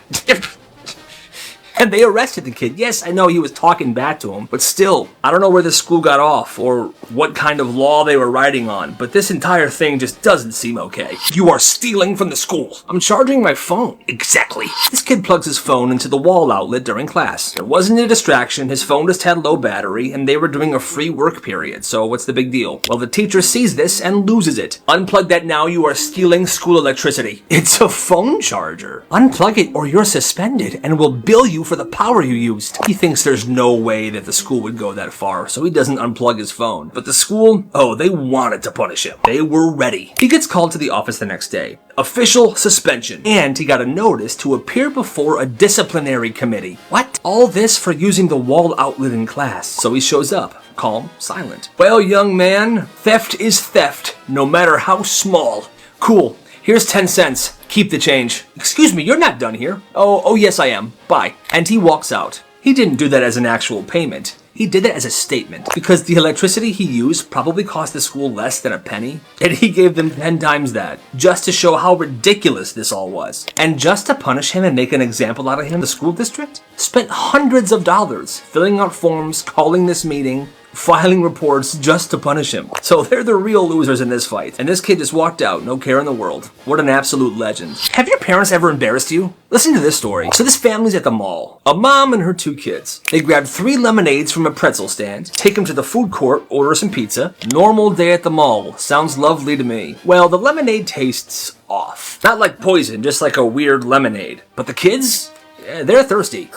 And they arrested the kid. Yes, I know he was talking back to him, but still, I don't know where the school got off or what kind of law they were writing on, but this entire thing just doesn't seem okay. You are stealing from the school. I'm charging my phone. Exactly. This kid plugs his phone into the wall outlet during class. It wasn't a distraction. His phone just had low battery, and they were doing a free work period, so what's the big deal? Well, the teacher sees this and loses it. Unplug that now. You are stealing school electricity. It's a phone charger. Unplug it or you're suspended and will bill you for the power you used. He thinks there's no way that the school would go that far, so he doesn't unplug his phone. But the school, oh, they wanted to punish him. They were ready. He gets called to the office the next day. Official suspension. And he got a notice to appear before a disciplinary committee. What? All this for using the wall outlet in class. So he shows up. Calm, silent. Well, young man, theft is theft, no matter how small. Cool. Here's 10 cents. Keep the change. Excuse me, you're not done here. Oh, yes I am. Bye. And he walks out. He didn't do that as an actual payment. He did that as a statement, because the electricity he used probably cost the school less than a penny, and he gave them 10 times that, just to show how ridiculous this all was. And just to punish him and make an example out of him, the school district spent hundreds of dollars filling out forms, calling this meeting, filing reports just to punish him. So they're the real losers in this fight. And this kid just walked out, no care in the world. What an absolute legend. Have your parents ever embarrassed you? Listen to this story. So this family's at the mall. A mom and her 2 kids. They grab 3 lemonades from a pretzel stand, take them to the food court, order some pizza. Normal day at the mall. Sounds lovely to me. Well, the lemonade tastes off. Not like poison, just like a weird lemonade. But the kids? Yeah, they're thirsty.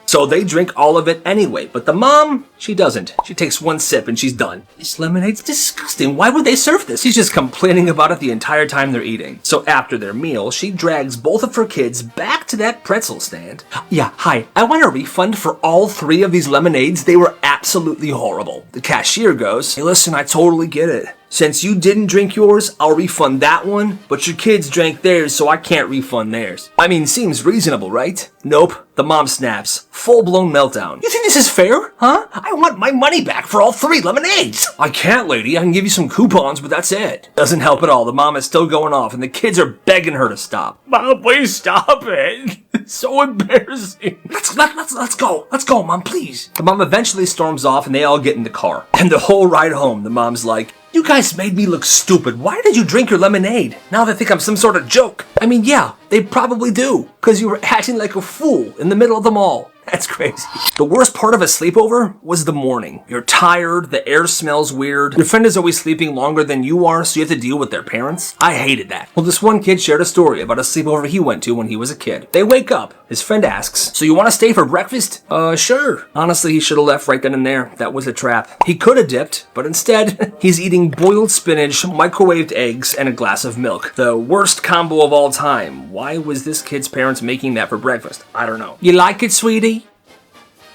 So they drink all of it anyway, but the mom, she doesn't. She takes 1 sip and she's done. This lemonade's disgusting. Why would they serve this? She's just complaining about it the entire time they're eating. So after their meal, she drags both of her kids back to that pretzel stand. Yeah, hi, I want a refund for all 3 of these lemonades. They were absolutely horrible. The cashier goes, hey listen, I totally get it. Since you didn't drink yours, I'll refund that one, but your kids drank theirs, so I can't refund theirs. I mean, seems reasonable, right? Nope. The mom snaps. Full-blown meltdown. You think this is fair? Huh? I want my money back for all 3 lemonades. I can't, lady. I can give you some coupons, but that's it. Doesn't help at all. The mom is still going off, and the kids are begging her to stop. Mom, please stop it. It's so embarrassing. Let's go. Let's go, Mom, please. The mom eventually storms off, and they all get in the car. And the whole ride home, the mom's like, you guys made me look stupid. Why did you drink your lemonade? Now they think I'm some sort of joke. I mean, yeah, they probably do. Because you were acting like a fool in the middle of the mall. That's crazy. The worst part of a sleepover was the morning. You're tired, the air smells weird, your friend is always sleeping longer than you are, so you have to deal with their parents. I hated that. Well, this one kid shared a story about a sleepover he went to when he was a kid. They wake up. His friend asks, so you want to stay for breakfast? Sure. Honestly, he should have left right then and there. That was a trap. He could have dipped, but instead, he's eating boiled spinach, microwaved eggs, and a glass of milk. The worst combo of all time. Why was this kid's parents making that for breakfast? I don't know. You like it, sweetie?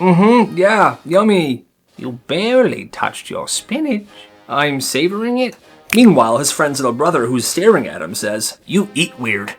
Yeah, yummy. You barely touched your spinach. I'm savoring it. Meanwhile, his friend's little brother, who's staring at him, says, you eat weird.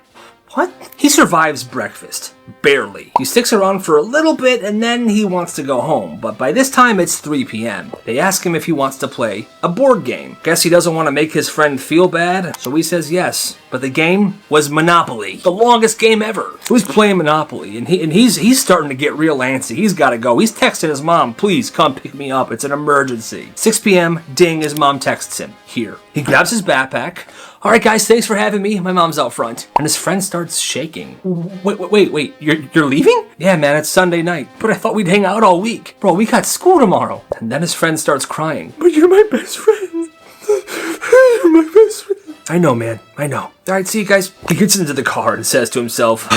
What? He survives breakfast. Barely. He sticks around for a little bit and then he wants to go home, but by this time it's 3 p.m. They ask him if he wants to play a board game. Guess he doesn't want to make his friend feel bad, so he says yes. But the game was Monopoly. The longest game ever. He was playing Monopoly and he's starting to get real antsy. He's got to go. He's texting his mom, please come pick me up. It's an emergency. 6 p.m., ding, his mom texts him. Here. He grabs his backpack. All right, guys, thanks for having me. My mom's out front. And his friend starts shaking. Wait, you're leaving? Yeah, man, it's Sunday night. But I thought we'd hang out all week. Bro, we got school tomorrow. And then his friend starts crying. But you're my best friend. You're my best friend. I know, man. I know. All right, see you guys. He gets into the car and says to himself,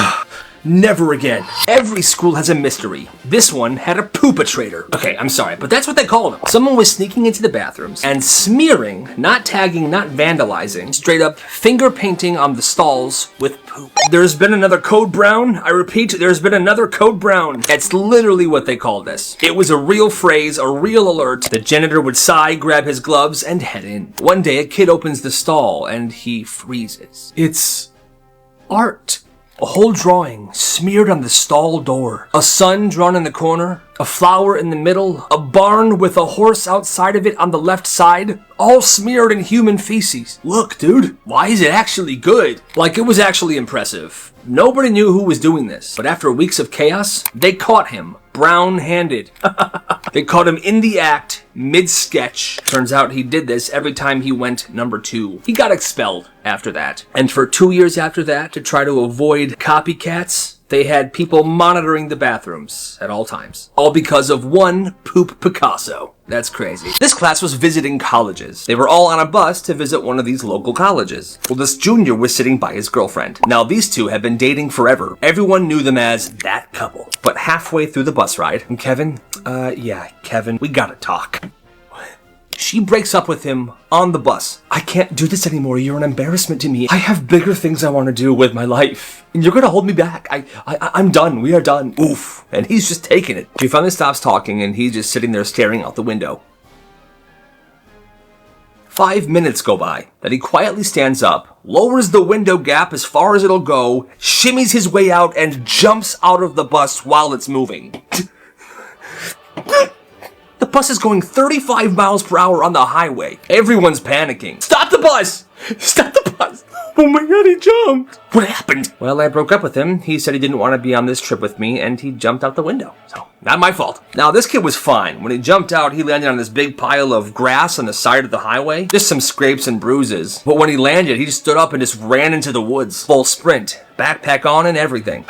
never again. Every school has a mystery. This one had a poopatrator. Okay, I'm sorry, but that's what they called him. Someone was sneaking into the bathrooms and smearing, not tagging, not vandalizing, straight up finger painting on the stalls with poop. There's been another Code Brown. I repeat, there's been another Code Brown. That's literally what they called this. It was a real phrase, a real alert. The janitor would sigh, grab his gloves, and head in. One day, a kid opens the stall and he freezes. It's art. A whole drawing smeared on the stall door. A sun drawn in the corner. A flower in the middle. A barn with a horse outside of it on the left side. All smeared in human feces. Look, dude. Why is it actually good? Like, it was actually impressive. Nobody knew who was doing this. But after weeks of chaos, they caught him. Brown-handed. They caught him in the act, mid-sketch. Turns out he did this every time he went number 2. He got expelled after that. And for 2 years after that, to try to avoid copycats, they had people monitoring the bathrooms at all times. All because of one poop Picasso. That's crazy. This class was visiting colleges. They were all on a bus to visit one of these local colleges. Well, this junior was sitting by his girlfriend. Now, these two had been dating forever. Everyone knew them as that couple. But halfway through the bus ride, and Kevin, we gotta talk. She breaks up with him on the bus. I can't do this anymore. You're an embarrassment to me. I have bigger things I want to do with my life. And you're going to hold me back. I'm done. We are done. Oof. And he's just taking it. She finally stops talking and he's just sitting there staring out the window. 5 minutes go by. Then he quietly stands up, lowers the window gap as far as it'll go, shimmies his way out, and jumps out of the bus while it's moving. The bus is going 35 miles per hour on the highway. Everyone's panicking. Stop the bus! Stop the bus! Oh my god, he jumped! What happened? Well, I broke up with him. He said he didn't want to be on this trip with me, and he jumped out the window. So, not my fault. Now, this kid was fine. When he jumped out, he landed on this big pile of grass on the side of the highway. Just some scrapes and bruises. But when he landed, he just stood up and just ran into the woods. Full sprint. Backpack on and everything.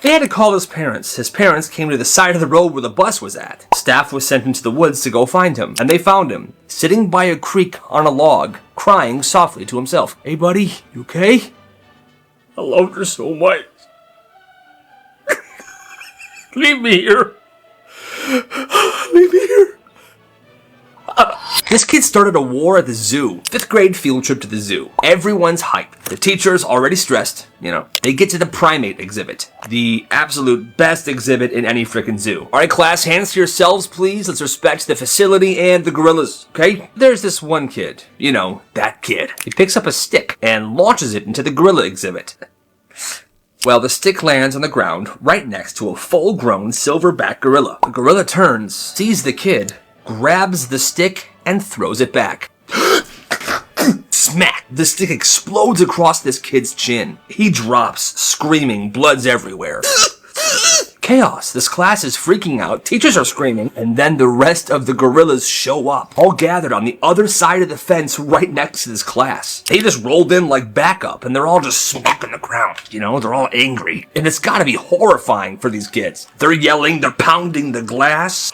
They had to call his parents. His parents came to the side of the road where the bus was at. Staff was sent into the woods to go find him, and they found him, sitting by a creek on a log, crying softly to himself. Hey, buddy, you okay? I loved her so much. Leave me here. Leave me here. This kid started a war at the zoo. 5th grade field trip to the zoo. Everyone's hyped. The teacher's already stressed. They get to the primate exhibit. The absolute best exhibit in any frickin' zoo. All right, class, hands to yourselves, please. Let's respect the facility and the gorillas, okay? There's this one kid. That kid. He picks up a stick and launches it into the gorilla exhibit. Well, the stick lands on the ground right next to a full-grown silverback gorilla. The gorilla turns, sees the kid, grabs the stick, and throws it back. Smack! The stick explodes across this kid's chin. He drops, screaming, blood's everywhere. Chaos. This class is freaking out, teachers are screaming, and then the rest of the gorillas show up, all gathered on the other side of the fence right next to this class. They just rolled in like backup, and they're all just smacking the ground, they're all angry. And it's gotta be horrifying for these kids. They're yelling, they're pounding the glass.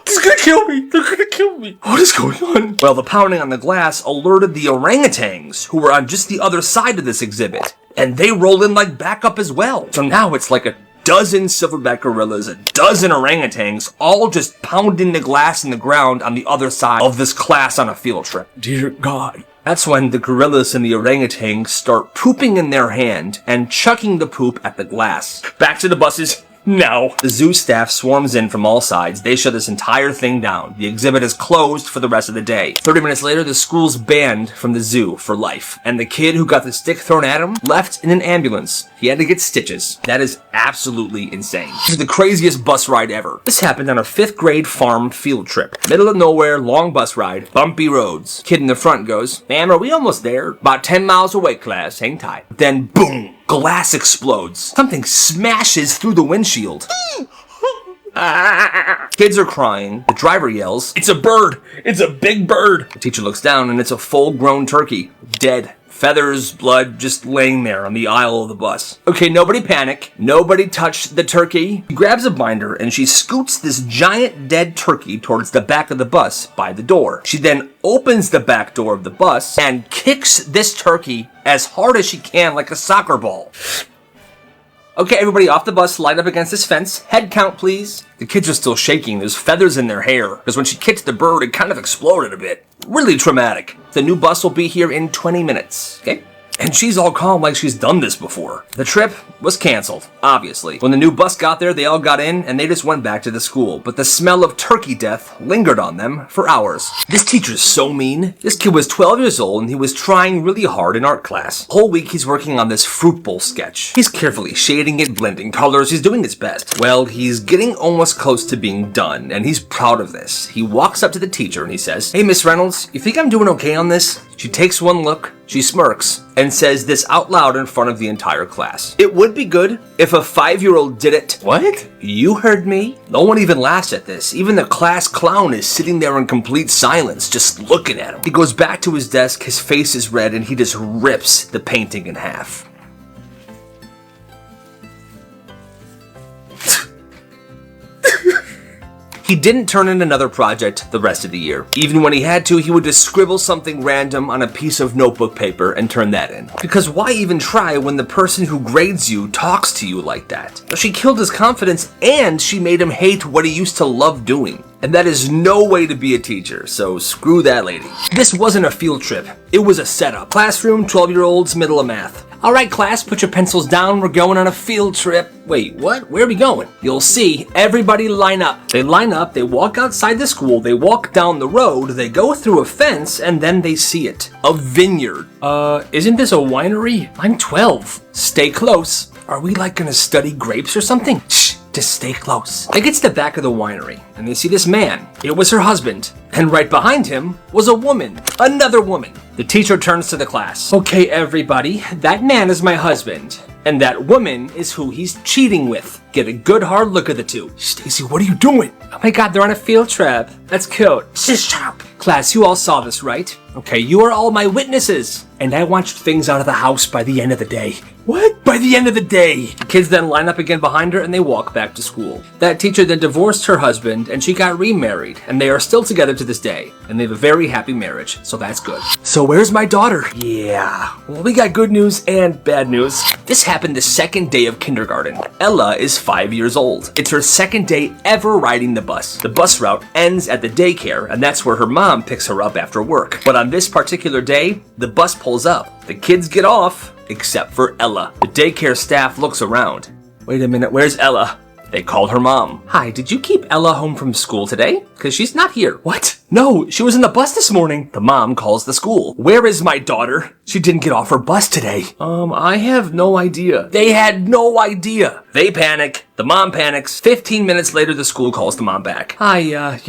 This is gonna kill me! They're gonna kill me! What is going on? Well, the pounding on the glass alerted the orangutans, who were on just the other side of this exhibit. And they roll in like backup as well. So now it's like a dozen silverback gorillas, a dozen orangutans, all just pounding the glass in the ground on the other side of this class on a field trip. Dear God. That's when the gorillas and the orangutans start pooping in their hand and chucking the poop at the glass. Back to the buses. No. The zoo staff swarms in from all sides. They shut this entire thing down. The exhibit is closed for the rest of the day. 30 minutes later, the school's banned from the zoo for life. And the kid who got the stick thrown at him left in an ambulance. He had to get stitches. That is absolutely insane. This is the craziest bus ride ever. This happened on a 5th grade farm field trip. Middle of nowhere, long bus ride, bumpy roads. Kid in the front goes, "Ma'am, are we almost there?" "About 10 miles away, class. Hang tight." Then boom! Glass explodes. Something smashes through the windshield. Kids are crying. The driver yells, "It's a bird! It's a big bird!" The teacher looks down and it's a full-grown turkey. Dead. Feathers, blood, just laying there on the aisle of the bus. Okay, nobody panic. Nobody touch the turkey. She grabs a binder and she scoots this giant dead turkey towards the back of the bus by the door. She then opens the back door of the bus and kicks this turkey as hard as she can like a soccer ball. Okay, everybody off the bus, line up against this fence. Head count, please. The kids are still shaking. There's feathers in their hair, because when she kicked the bird, it kind of exploded a bit. Really traumatic. The new bus will be here in 20 minutes, okay? And she's all calm like she's done this before. The trip was canceled, obviously. When the new bus got there, they all got in and they just went back to the school. But the smell of turkey death lingered on them for hours. This teacher's so mean. This kid was 12 years old and he was trying really hard in art class. The whole week he's working on this fruit bowl sketch. He's carefully shading it, blending colors. He's doing his best. Well, he's getting almost close to being done and he's proud of this. He walks up to the teacher and he says, "Hey, Miss Reynolds, you think I'm doing okay on this?" She takes one look, she smirks, and says this out loud in front of the entire class. "It would be good if a 5-year-old did it." What? You heard me. No one even laughs at this. Even the class clown is sitting there in complete silence, just looking at him. He goes back to his desk, his face is red, and he just rips the painting in half. He didn't turn in another project the rest of the year. Even when he had to, he would just scribble something random on a piece of notebook paper and turn that in. Because why even try when the person who grades you talks to you like that? She killed his confidence and she made him hate what he used to love doing. And that is no way to be a teacher, so screw that lady. This wasn't a field trip. It was a setup. Classroom, 12-year-olds, middle of math. All right, class, put your pencils down. We're going on a field trip. Wait, what? Where are we going? You'll see. Everybody line up. They line up, they walk outside the school, they walk down the road, they go through a fence, and then they see it. A vineyard. Isn't this a winery? I'm 12. Stay close. Are we like gonna study grapes or something? Shh. Just stay close. They get to the back of the winery, and they see this man. It was her husband. And right behind him was a woman. Another woman. The teacher turns to the class. Okay, everybody, that man is my husband. And that woman is who he's cheating with. Get a good hard look at the two. Stacy, what are you doing? Oh my god, they're on a field trip. That's cute. Shut up. Class, you all saw this, right? Okay, you are all my witnesses. And I want things out of the house by the end of the day. What? By the end of the day. The kids then line up again behind her and they walk back to school. That teacher then divorced her husband and she got remarried. And they are still together to this day. And they have a very happy marriage, so that's good. So where's my daughter? Yeah, well, we got good news and bad news. This happened the second day of kindergarten. Ella is 5 years old. It's her second day ever riding the bus. The bus route ends at the daycare, and that's where her mom picks her up after work. But on this particular day, the bus pulls up. The kids get off, except for Ella. The daycare staff looks around. Wait a minute, where's Ella? They called her mom. Hi, did you keep Ella home from school today? Because she's not here. What? No, she was in the bus this morning. The mom calls the school. Where is my daughter? She didn't get off her bus today. I have no idea. They had no idea. They panic. The mom panics. 15 minutes later, the school calls the mom back. Hi,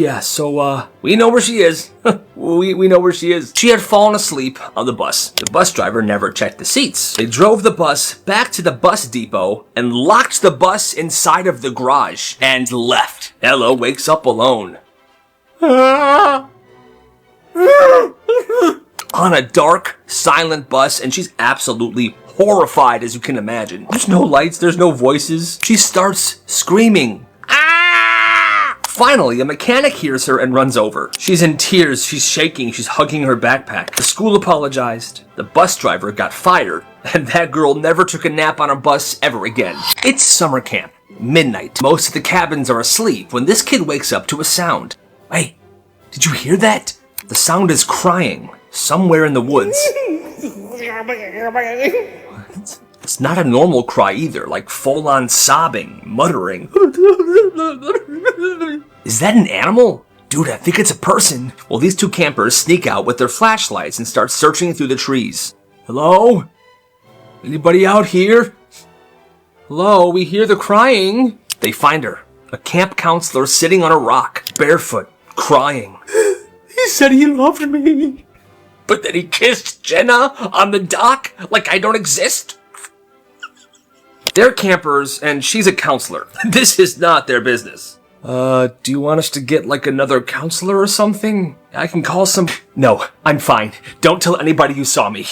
we know where she is. we know where she is. She had fallen asleep on the bus. The bus driver never checked the seats. They drove the bus back to the bus depot and locked the bus inside of the garage and left. Ella wakes up alone. On a dark, silent bus, and she's absolutely horrified, as you can imagine. There's no lights, there's no voices. She starts screaming. Ah! Finally, a mechanic hears her and runs over. She's in tears, she's shaking, she's hugging her backpack. The school apologized. The bus driver got fired, and that girl never took a nap on a bus ever again. It's summer camp. Midnight. Most of the cabins are asleep when this kid wakes up to a sound. Hey, did you hear that? The sound is crying somewhere in the woods. What? The It's not a normal cry either, like full-on sobbing, muttering. Is that an animal? Dude, I think it's a person. Well, these two campers sneak out with their flashlights and start searching through the trees. Hello? Anybody out here? Hello, we hear the crying. They find her, a camp counselor sitting on a rock, barefoot, crying. He said he loved me. But then he kissed Jenna on the dock like I don't exist. They're campers and she's a counselor. This is not their business. Do you want us to get like another counselor or something? I can call some... No, I'm fine. Don't tell anybody you saw me.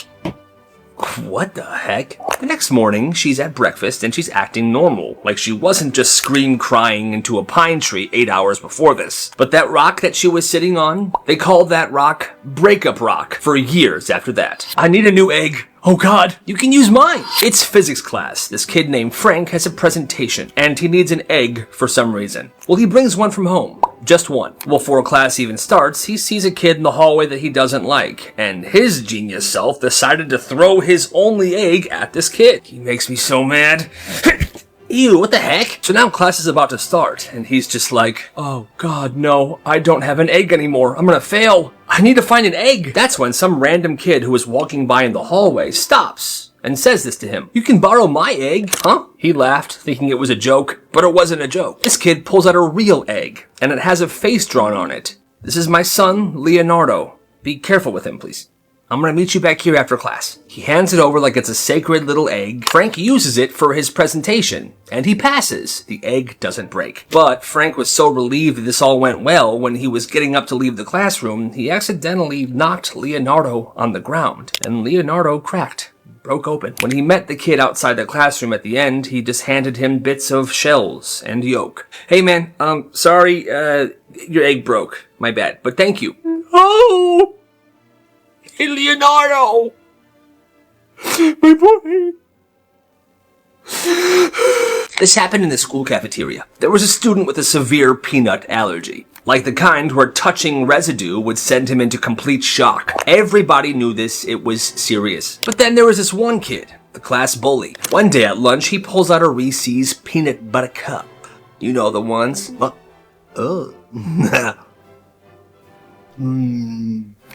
What the heck? The next morning, she's at breakfast and she's acting normal, like she wasn't just scream crying into a pine tree 8 hours before this. But that rock that she was sitting on, they called that rock Breakup Rock for years after that. I need a new egg. Oh God, you can use mine. It's physics class. This kid named Frank has a presentation and he needs an egg for some reason. Well, he brings one from home. Just one. Well, before class even starts, he sees a kid in the hallway that he doesn't like, and his genius self decided to throw his only egg at this kid. He makes me so mad. Ew, what the heck? So now class is about to start, and he's just like, oh God, no, I don't have an egg anymore. I'm gonna fail. I need to find an egg. That's when some random kid who was walking by in the hallway stops and says this to him. You can borrow my egg, huh? He laughed, thinking it was a joke, but it wasn't a joke. This kid pulls out a real egg, and it has a face drawn on it. This is my son, Leonardo. Be careful with him, please. I'm gonna meet you back here after class. He hands it over like it's a sacred little egg. Frank uses it for his presentation, and he passes. The egg doesn't break. But Frank was so relieved that this all went well, when he was getting up to leave the classroom, he accidentally knocked Leonardo on the ground, and Leonardo cracked. Broke open. When he met the kid outside the classroom at the end, he just handed him bits of shells and yolk. Hey man, sorry, your egg broke. My bad, but thank you. Oh! Hey Leonardo! My boy! This happened in the school cafeteria. There was a student with a severe peanut allergy. Like the kind where touching residue would send him into complete shock. Everybody knew this, it was serious. But then there was this one kid, the class bully. One day at lunch, he pulls out a Reese's peanut butter cup. You know the ones.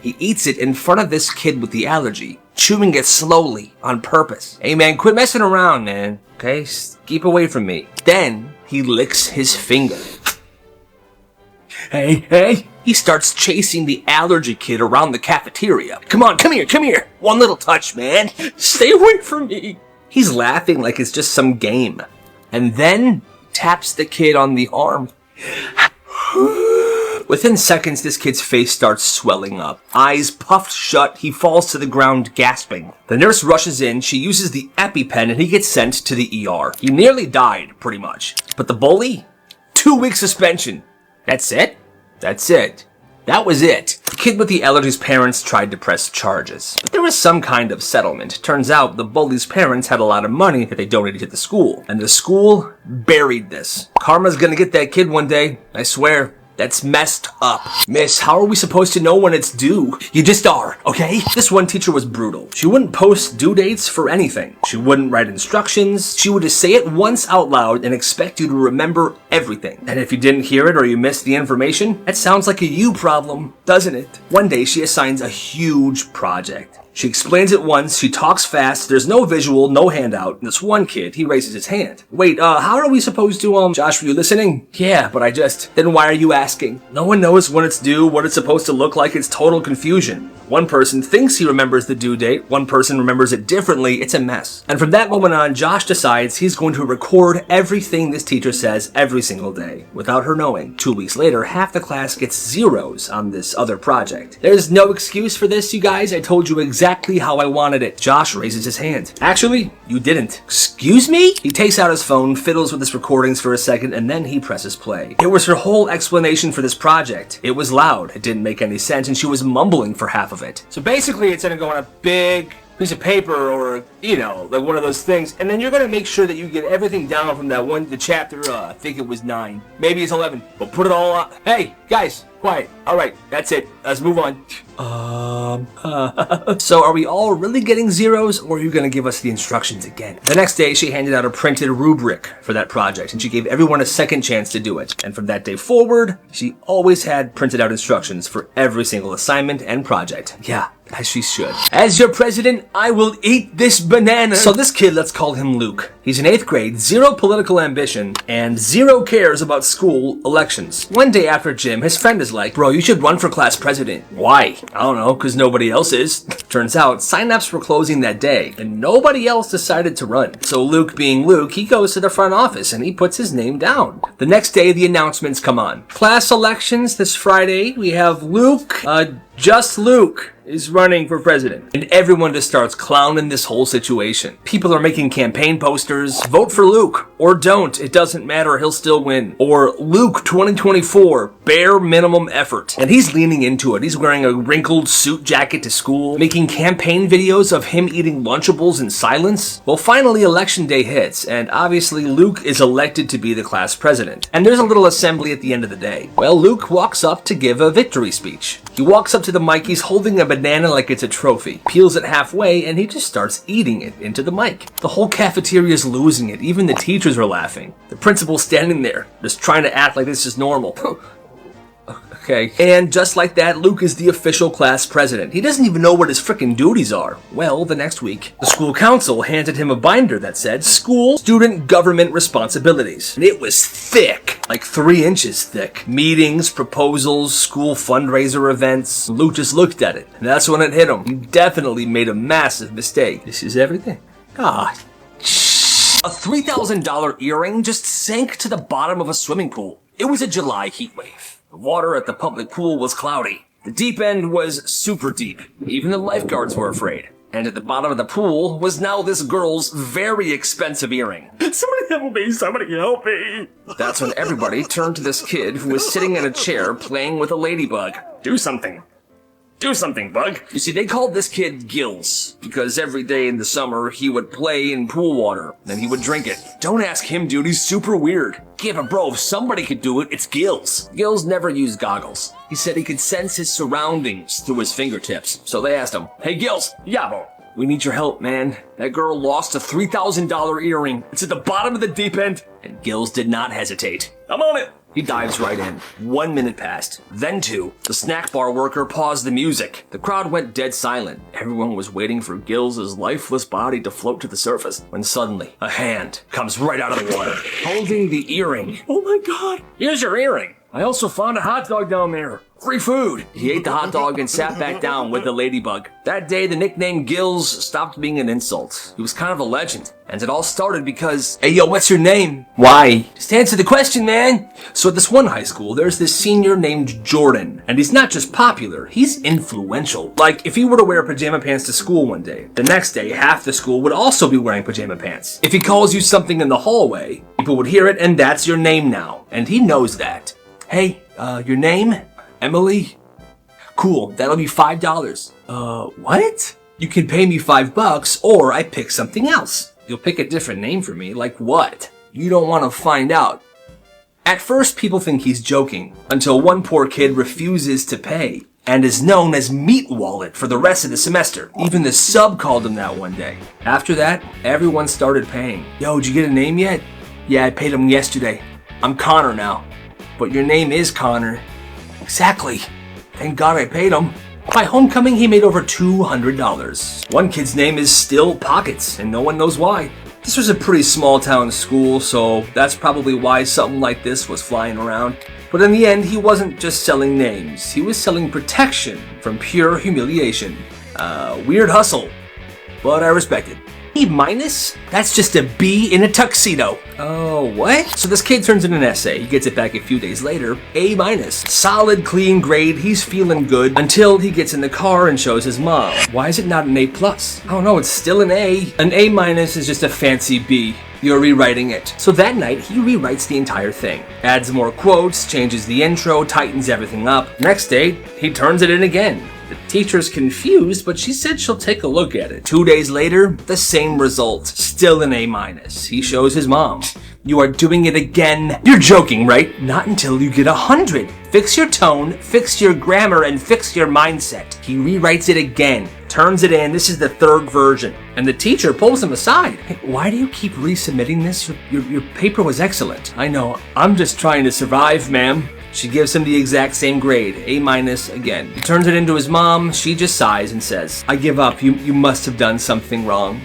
He eats it in front of this kid with the allergy, chewing it slowly, on purpose. Hey man, quit messing around, man. Okay, keep away from me. Then, he licks his finger. Hey. He starts chasing the allergy kid around the cafeteria. Come on, come here. One little touch, man. Stay away from me. He's laughing like it's just some game. And then, taps the kid on the arm. Within seconds, this kid's face starts swelling up. Eyes puffed shut, he falls to the ground gasping. The nurse rushes in, she uses the EpiPen, and he gets sent to the ER. He nearly died, pretty much. But the bully? 2-week suspension. That's it? That's it. That was it. The kid with the allergies' parents tried to press charges. But there was some kind of settlement. Turns out the bully's parents had a lot of money that they donated to the school. And the school buried this. Karma's gonna get that kid one day, I swear. That's messed up. Miss, how are we supposed to know when it's due? You just are, okay? This one teacher was brutal. She wouldn't post due dates for anything. She wouldn't write instructions. She would just say it once out loud and expect you to remember everything. And if you didn't hear it or you missed the information, that sounds like a you problem, doesn't it? One day she assigns a huge project. She explains it once, she talks fast, there's no visual, no handout. And this one kid, he raises his hand. Wait, how are we supposed to, Josh, were you listening? Yeah, but then why are you asking? No one knows when it's due, what it's supposed to look like, it's total confusion. One person thinks he remembers the due date, one person remembers it differently, it's a mess. And from that moment on, Josh decides he's going to record everything this teacher says every single day, without her knowing. 2 weeks later, half the class gets zeros on this other project. There's no excuse for this, you guys, I told you exactly how I wanted it. Josh raises his hand. Actually, you didn't. Excuse me? He takes out his phone, fiddles with his recordings for a second, and then he presses play. It was her whole explanation for this project. It was loud, it didn't make any sense, and she was mumbling for half of it. So basically, it's gonna go on a big piece of paper or, like one of those things, and then you're gonna make sure that you get everything down from the chapter, I think it was 9. Maybe it's 11, but put it all on. Hey, guys, Quiet. All right, that's it. Let's move on. So are we all really getting zeros, or are you going to give us the instructions again? The next day, she handed out a printed rubric for that project, and she gave everyone a second chance to do it. And from that day forward, she always had printed out instructions for every single assignment and project. Yeah, as she should. As your president, I will eat this banana. So this kid, let's call him Luke. He's in 8th grade, zero political ambition, and zero cares about school elections. One day after gym, his friend is like, bro, you should run for class president. Why? I don't know, because nobody else is. Turns out, sign-ups were closing that day, and nobody else decided to run. So Luke being Luke, he goes to the front office and he puts his name down. The next day, the announcements come on. Class elections this Friday, we have Luke, just Luke is running for president. And everyone just starts clowning this whole situation. People are making campaign posters. Vote for Luke. Or don't. It doesn't matter. He'll still win. Or Luke 2024. Bare minimum effort. And he's leaning into it. He's wearing a wrinkled suit jacket to school. Making campaign videos of him eating Lunchables in silence. Well, finally election day hits. And obviously Luke is elected to be the class president. And there's a little assembly at the end of the day. Well, Luke walks up to give a victory speech. He walks up to the mic. He's holding a banana like it's a trophy, peels it halfway, and he just starts eating it into the mic. The whole cafeteria is losing it. Even the teachers are laughing. The principal's standing there, just trying to act like this is normal. Okay. And just like that, Luke is the official class president. He doesn't even know what his frickin' duties are. Well, the next week, the school council handed him a binder that said, School Student Government Responsibilities. And it was thick, like 3 inches thick. Meetings, proposals, school fundraiser events. Luke just looked at it, and that's when it hit him. He definitely made a massive mistake. This is everything. God. A $3,000 earring just sank to the bottom of a swimming pool. It was a July heat wave. The water at the public pool was cloudy. The deep end was super deep. Even the lifeguards were afraid. And at the bottom of the pool was now this girl's very expensive earring. Somebody help me, somebody help me. That's when everybody turned to this kid who was sitting in a chair playing with a ladybug. Do something. Do something, Bug. You see, they called this kid Gills, because every day in the summer, he would play in pool water, then he would drink it. Don't ask him, dude, he's super weird. Yeah, but bro, if somebody could do it, it's Gills. Gills never used goggles. He said he could sense his surroundings through his fingertips. So they asked him, hey Gills, Yeah, bro. we need your help, man. That girl lost a $3,000 earring. It's at the bottom of the deep end. And Gills did not hesitate. I'm on it. He dives right in. 1 minute passed, then 2. The snack bar worker paused the music. The crowd went dead silent. Everyone was waiting for Gills' lifeless body to float to the surface, when suddenly, a hand comes right out of the water, holding the earring. Oh my God. Here's your earring. I also found a hot dog down there. Free food. He ate the hot dog and sat back down with the ladybug. That day, the nickname Gills stopped being an insult. He was kind of a legend. And it all started because, hey yo, what's your name? Why? Just answer the question, man. So at this one high school, there's this senior named Jordan. And he's not just popular, he's influential. Like, if he were to wear pajama pants to school one day, the next day, half the school would also be wearing pajama pants. If he calls you something in the hallway, people would hear it, and that's your name now. And he knows that. Hey, your name? Emily? Cool, that'll be $5. What? You can pay me $5 or I pick something else. You'll pick a different name for me, like what? You don't want to find out. At first, people think he's joking, until one poor kid refuses to pay, and is known as Meat Wallet for the rest of the semester. Even the sub called him that one day. After that, everyone started paying. Yo, did you get a name yet? Yeah, I paid him yesterday. I'm Connor now. But your name is Connor. Exactly. Thank God I paid him. By homecoming, he made over $200. One kid's name is still Pockets, and no one knows why. This was a pretty small town school, so that's probably why something like this was flying around. But in the end, he wasn't just selling names. He was selling protection from pure humiliation. Weird hustle, but I respect it. A minus? That's just a B in a tuxedo. Oh, what? So this kid turns in an essay. He gets it back a few days later. A minus. Solid, clean grade. He's feeling good until he gets in the car and shows his mom. Why is it not an A plus? I don't know. It's still an A. An A minus is just a fancy B. You're rewriting it. So that night, he rewrites the entire thing. Adds more quotes, changes the intro, tightens everything up. Next day, he turns it in again. The teacher's confused, but she said she'll take a look at it. 2 days later, the same result. Still an A minus. He shows his mom. You are doing it again. You're joking, right? Not until you get 100. Fix your tone, fix your grammar, and fix your mindset. He rewrites it again, turns it in. This is the third version. And the teacher pulls him aside. Hey, why do you keep resubmitting this? Your paper was excellent. I know. I'm just trying to survive, ma'am. She gives him the exact same grade, A- again. He turns it into his mom. She just sighs and says, I give up. You must have done something wrong.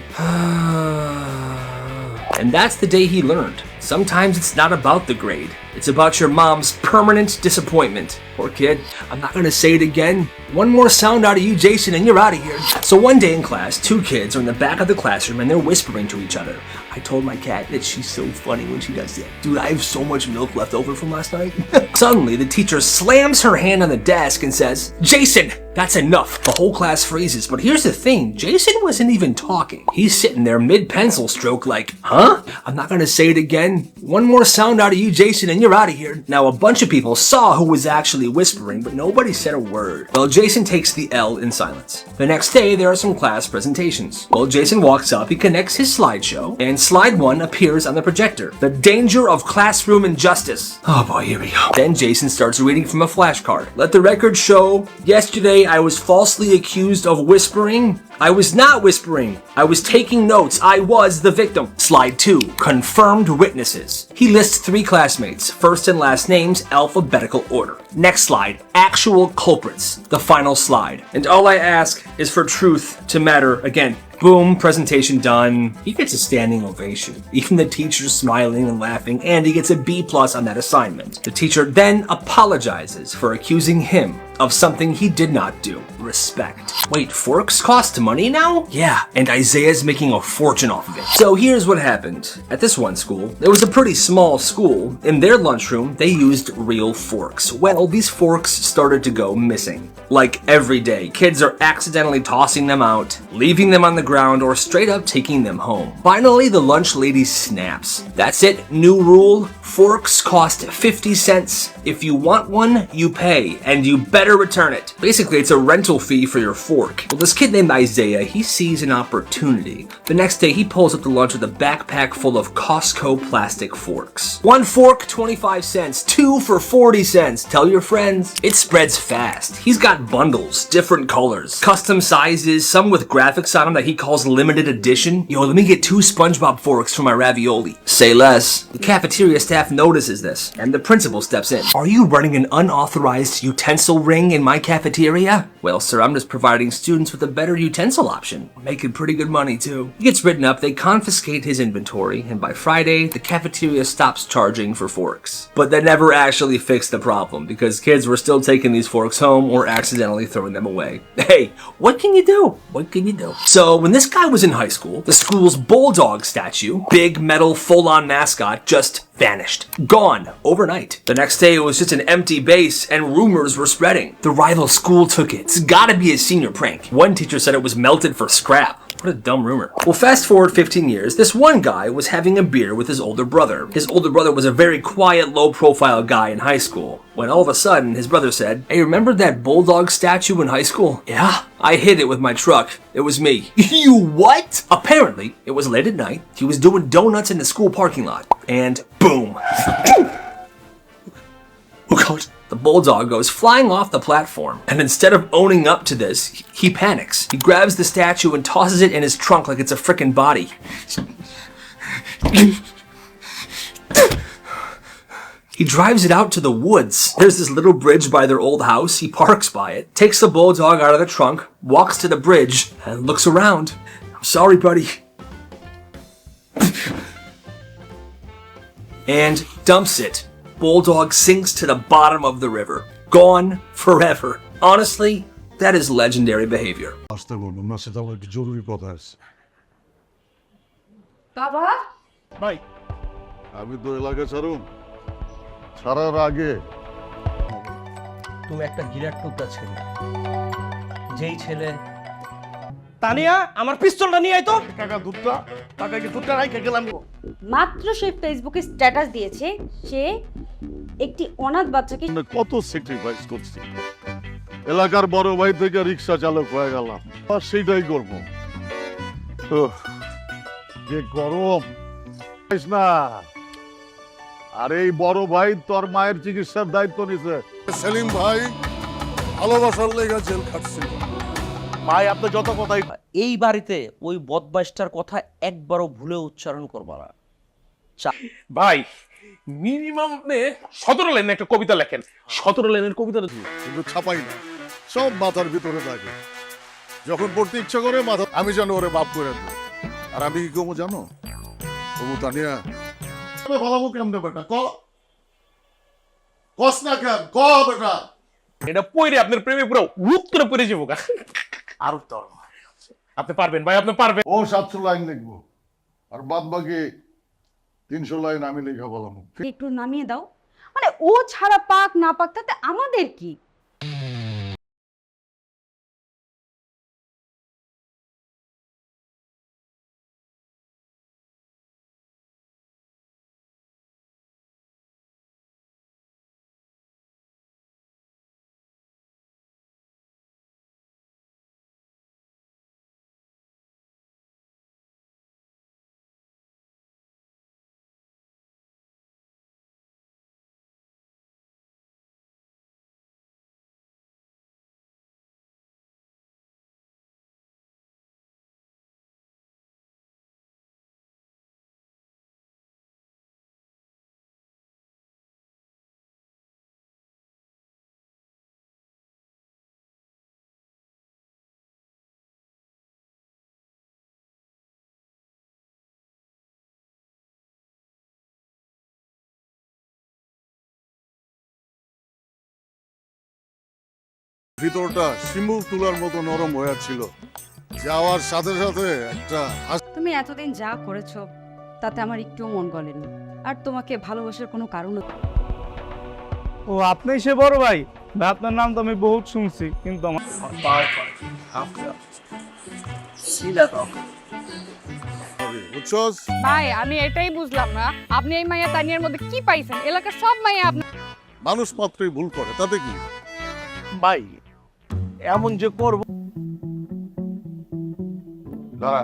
And that's the day he learned. Sometimes it's not about the grade. It's about your mom's permanent disappointment. Poor kid. I'm not gonna say it again. One more sound out of you, Jason, and you're out of here. So one day in class, two kids are in the back of the classroom and they're whispering to each other. I told my cat that she's so funny when she does that. Dude, I have so much milk left over from last night. Suddenly, the teacher slams her hand on the desk and says, Jason, that's enough. The whole class freezes. But here's the thing, Jason wasn't even talking. He's sitting there mid-pencil stroke like, huh? I'm not gonna say it again. One more sound out of you, Jason, and you're out of here. Now, a bunch of people saw who was actually whispering, but nobody said a word. Well, Jason takes the L in silence. The next day, there are some class presentations. Well, Jason walks up, he connects his slideshow, and slide 1 appears on the projector. The danger of classroom injustice. Oh boy, here we go. Then Jason starts reading from a flashcard. Let the record show, yesterday I was falsely accused of whispering. I was not whispering. I was taking notes. I was the victim. Slide 2, confirmed witnesses. He lists 3 classmates, first and last names, alphabetical order. Next slide, actual culprits. The final slide. And all I ask is for truth to matter again. Boom, presentation done. He gets a standing ovation. Even the teacher's smiling and laughing, and he gets a B+ on that assignment. The teacher then apologizes for accusing him of something he did not do. Respect. Wait, forks cost money now? Yeah, and Isaiah's making a fortune off of it. So here's what happened. At this one school, it was a pretty small school. In their lunchroom, they used real forks. Well, these forks started to go missing. Like every day, kids are accidentally tossing them out, leaving them on the ground, or straight up taking them home. Finally, the lunch lady snaps. That's it, new rule. Forks cost 50 cents. If you want one, you pay, and you better return it. Basically, it's a rental fee for your fork. Well, this kid named Isaiah, he sees an opportunity. The next day, he pulls up to lunch with a backpack full of Costco plastic forks. 1 fork, 25 cents. 2 for 40 cents. Tell your friends. It spreads fast. He's got bundles, different colors, custom sizes, some with graphics on them that he calls limited edition. Yo, let me get 2 SpongeBob forks for my ravioli. Say less. The cafeteria staff notices this, and the principal steps in. Are you running an unauthorized utensil ring in my cafeteria? Well, sir, I'm just providing students with a better utensil option. We're making pretty good money, too. He gets written up, they confiscate his inventory, and by Friday, the cafeteria stops charging for forks. But that never actually fixed the problem, because kids were still taking these forks home or accidentally throwing them away. Hey, what can you do? What can you do? So, when this guy was in high school, the school's bulldog statue, big metal full-on mascot, just vanished. Gone. Overnight. The next day, it was just an empty base, and rumors were spreading. The rival school took it. It's gotta be a senior prank. One teacher said it was melted for scrap. What a dumb rumor. Well, fast forward 15 years, this one guy was having a beer with his older brother. His older brother was a very quiet, low-profile guy in high school. When all of a sudden, his brother said, hey, remember that bulldog statue in high school? Yeah, I hit it with my truck. It was me. You what? Apparently, it was late at night. He was doing donuts in the school parking lot. And boom. Oh God. The bulldog goes flying off the platform, and instead of owning up to this, he panics. He grabs the statue and tosses it in his trunk like it's a frickin' body. He drives it out to the woods. There's this little bridge by their old house. He parks by it, takes the bulldog out of the trunk, walks to the bridge, and looks around. I'm sorry, buddy. And dumps it. Bulldog sinks to the bottom of the river. Gone forever. Honestly, that is legendary behavior. বাবা ভাই আমি তো এলাকা ছাড়ুন ছাড়ার আগে তুমি একটা গিরাট টুকরা ছেলে যেই ছেলে তানিয়া আমার পিস্তলটা নিয়ে আয় তো টাকা দুধটা টাকা কি দুধটা রাইখে গেলাম মাত্র সে ফেসবুকে স্ট্যাটাস দিয়েছে সে একটি অনাথ বাচ্চাকে কত স্যাক্রিফাইস করছি এলাকার বড় ভাই থেকে রিকশা চালক হয়ে গেলাম আর সেইটাই করবো যে গরম না আর এই বড় ভাই তোর মায়ের চিকিৎসার দায়িত্ব নিছে। সেলিম ভাই ভালোবাসার লেগে জেল খাটছিল। ভাই আপনি যত কথাই এই বাড়িতে ওই বদমাইশটার কথা একবারও ভুলে উচ্চারণ করবা না। ভাই মিনিমাম আপনি 17 লাইনের একটা কবিতা লেখেন। 17 লাইনের কবিতা কিন্তু ছাপাই না, সব মাথার ভিতরে থাকে। যখন পড়তে ইচ্ছা করে মাথা আমি জানো ওরে বাপ করে দিই। আর আমি কি কমু জানো? কমু তানিয়া ভালো কেমন বেটা কস না কেন ক বেটা। এটা পড়ে আপনার প্রেমে পুরো রূপ করে পড়ে যাবো গা। আর তোর আপনি পারবেন ভাই, আপনি পারবেন। ও 700 লাইন লিখবো আর বাদ বাকি 300 লাইন আমি লেখা বললাম। একটু নামিয়ে দাও, মানে ও ছাড়া পাক না পাক তাতে আমাদের কি? ভিতরটা শিমুল তুলার মতো নরম হয়ে ছিল। যাওয়ার সাথে সাথে একটা তুমি এতদিন যা করেছো তাতে আমার একটুও মন গলেনি, আর তোমাকে ভালোবাসার কোনো কারণও। ও আপনি সে বড় ভাই? ভাই আপনার নাম তো আমি বহুত শুনছি, কিন্তু আমার বুঝছস? ভাই আমি এটাই বুঝলাম না, আপনি এই মাইয়া তানিয়ার মধ্যে কি পাইছেন? এলাকার সব মাইয়া আপনার। মানুষ মাত্রই ভুল করে, তাতে কি? ভাই এমন যে করব দাঁড়া,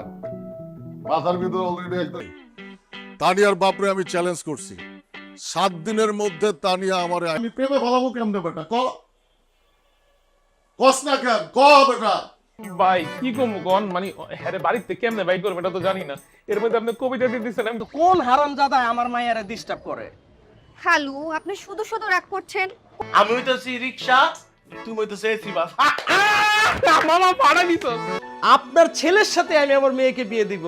মাথার ভিতর অলরেডি একটা তানিয়ার বাপরে আমি চ্যালেঞ্জ করছি 7 দিনের মধ্যে তানিয়া আমারে আমি প্রেমে ভালাবো কেমনে বেটা কস না কেন ক বেটা। ভাই কি কমু কোন, মানে হ্যাঁ বাড়িতে কেমনে বাইক করবে এটা তো জানি না। এর মধ্যে আপনি কবিতা দিয়ে দিচ্ছেন, আমি তো কোন হারামজাদা আমার মায়েরা ডিস্টার্ব করে? হ্যালো, আপনি শুধু শুধু রাগ করছেন। আমি হইতেছি রিকশা, তুমি হইতেছে এসি বাস। মামা পাড়া দিত। আপনার ছেলের সাথে আমি আমার মেয়েকে বিয়ে দিব।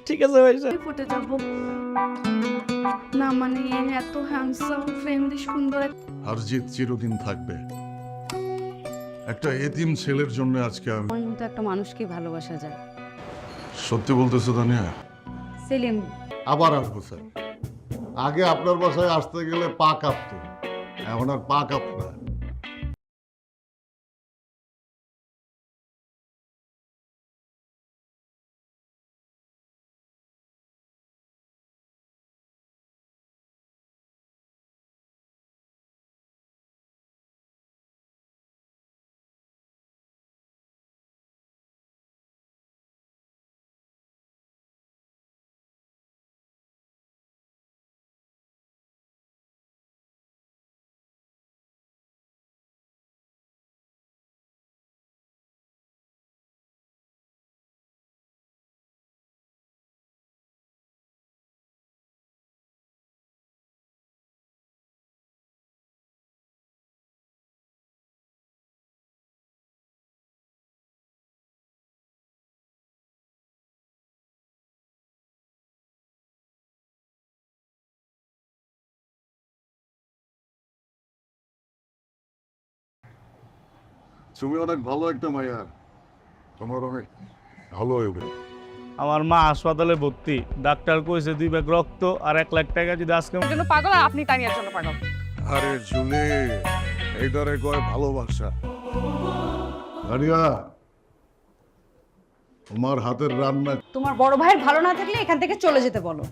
ঠিক আছে ভাই সাহেব। ফুটে যাব না, মানে এত হ্যান্ডসাম ফ্রেন্ডলি সুন্দর হারজিত চিরদিন থাকবে। একটা এতিম ছেলের জন্য আজকে আমি আমার মতো একটা মানুষকে ভালোবাসা যায়। সত্যি বলতেছো তানিয়া? সেলিম, আবার আসবো স্যার। আগে আপনার বাসায় আসতে গেলে পা কাঁপতো, এখন আর পা কাঁপ না। তুমি অনেক ভালো একটা মাইয়া, তোমার অনেক ভালো হইবে। আমার মা হাসপাতালে ভর্তি, ডাক্তার কইছে 2 ব্যাগ রক্ত আর 1 লাখ টাকা যদি আজকে। এর জন্য পাগল আর আপনি তানিয়ার জন্য পাগল। আরে জুলি, এইটারে কয় ভালোবাসা। তানিয়া, তোমার হাতের রান্না। তোমার বড় ভাইয়ের ভালো না থাকলে এখান থেকে চলে যেতে বলো।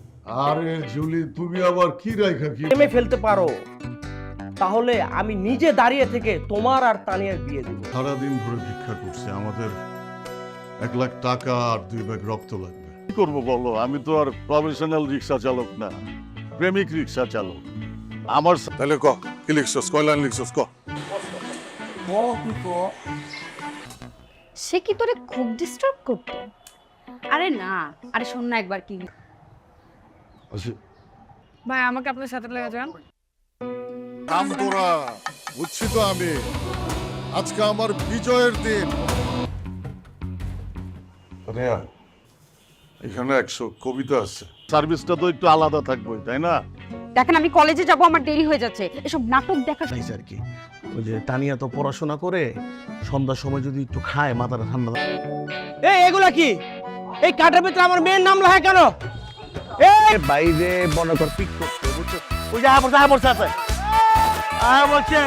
আরে জুলি, তুমি আবার কি রাইখা কি প্রেমে ফেলতে পারো তাহলে আমি নিজে দাঁড়িয়ে থেকে তোমার আর তানিয়ার বিয়ে দিব। সারাদিন ধরে ভিক্ষা করছে, আমাদের 1 লাখ টাকা আর 2 ব্যাগ রক্ত লাগবে। কি করবো বলো, আমি তো আর প্রফেশনাল রিক্সা চালক না। প্রেমিক রিক্সা চালক আমার তাহলে ক কি লিখছস কয় লাইন লিখছস ক সে কি তোরে খুব ডিস্টার্ব করতো? আরে না, আরে শোন না একবার কি। ভাই আমাকে আপনার সাথে লেগে যান। নাম তোরা বুঝছি তো আমি, আজকে আমার বিজয়ের দিন। এখানে 100 কবিতা আছে, সার্ভিসটা তো একটু আলাদা থাকবে তাই না? দেখেন আমি কলেজে যাব, আমার দেরি হয়ে যাচ্ছে, এসব নাটক দেখা আর কি ওই যে তানিয়া তো পড়াশোনা করে সন্ধ্যার সময় যদি একটু খায় মাথাটা ঠান্ডা। এই এগুলা কি? এই কাঠের ভিতরে আমার মেয়ের নাম লেখা কেন? এই বাইরে মনে কর পিক করতে বুঝছো? ওই যে বলছে আছে বলছে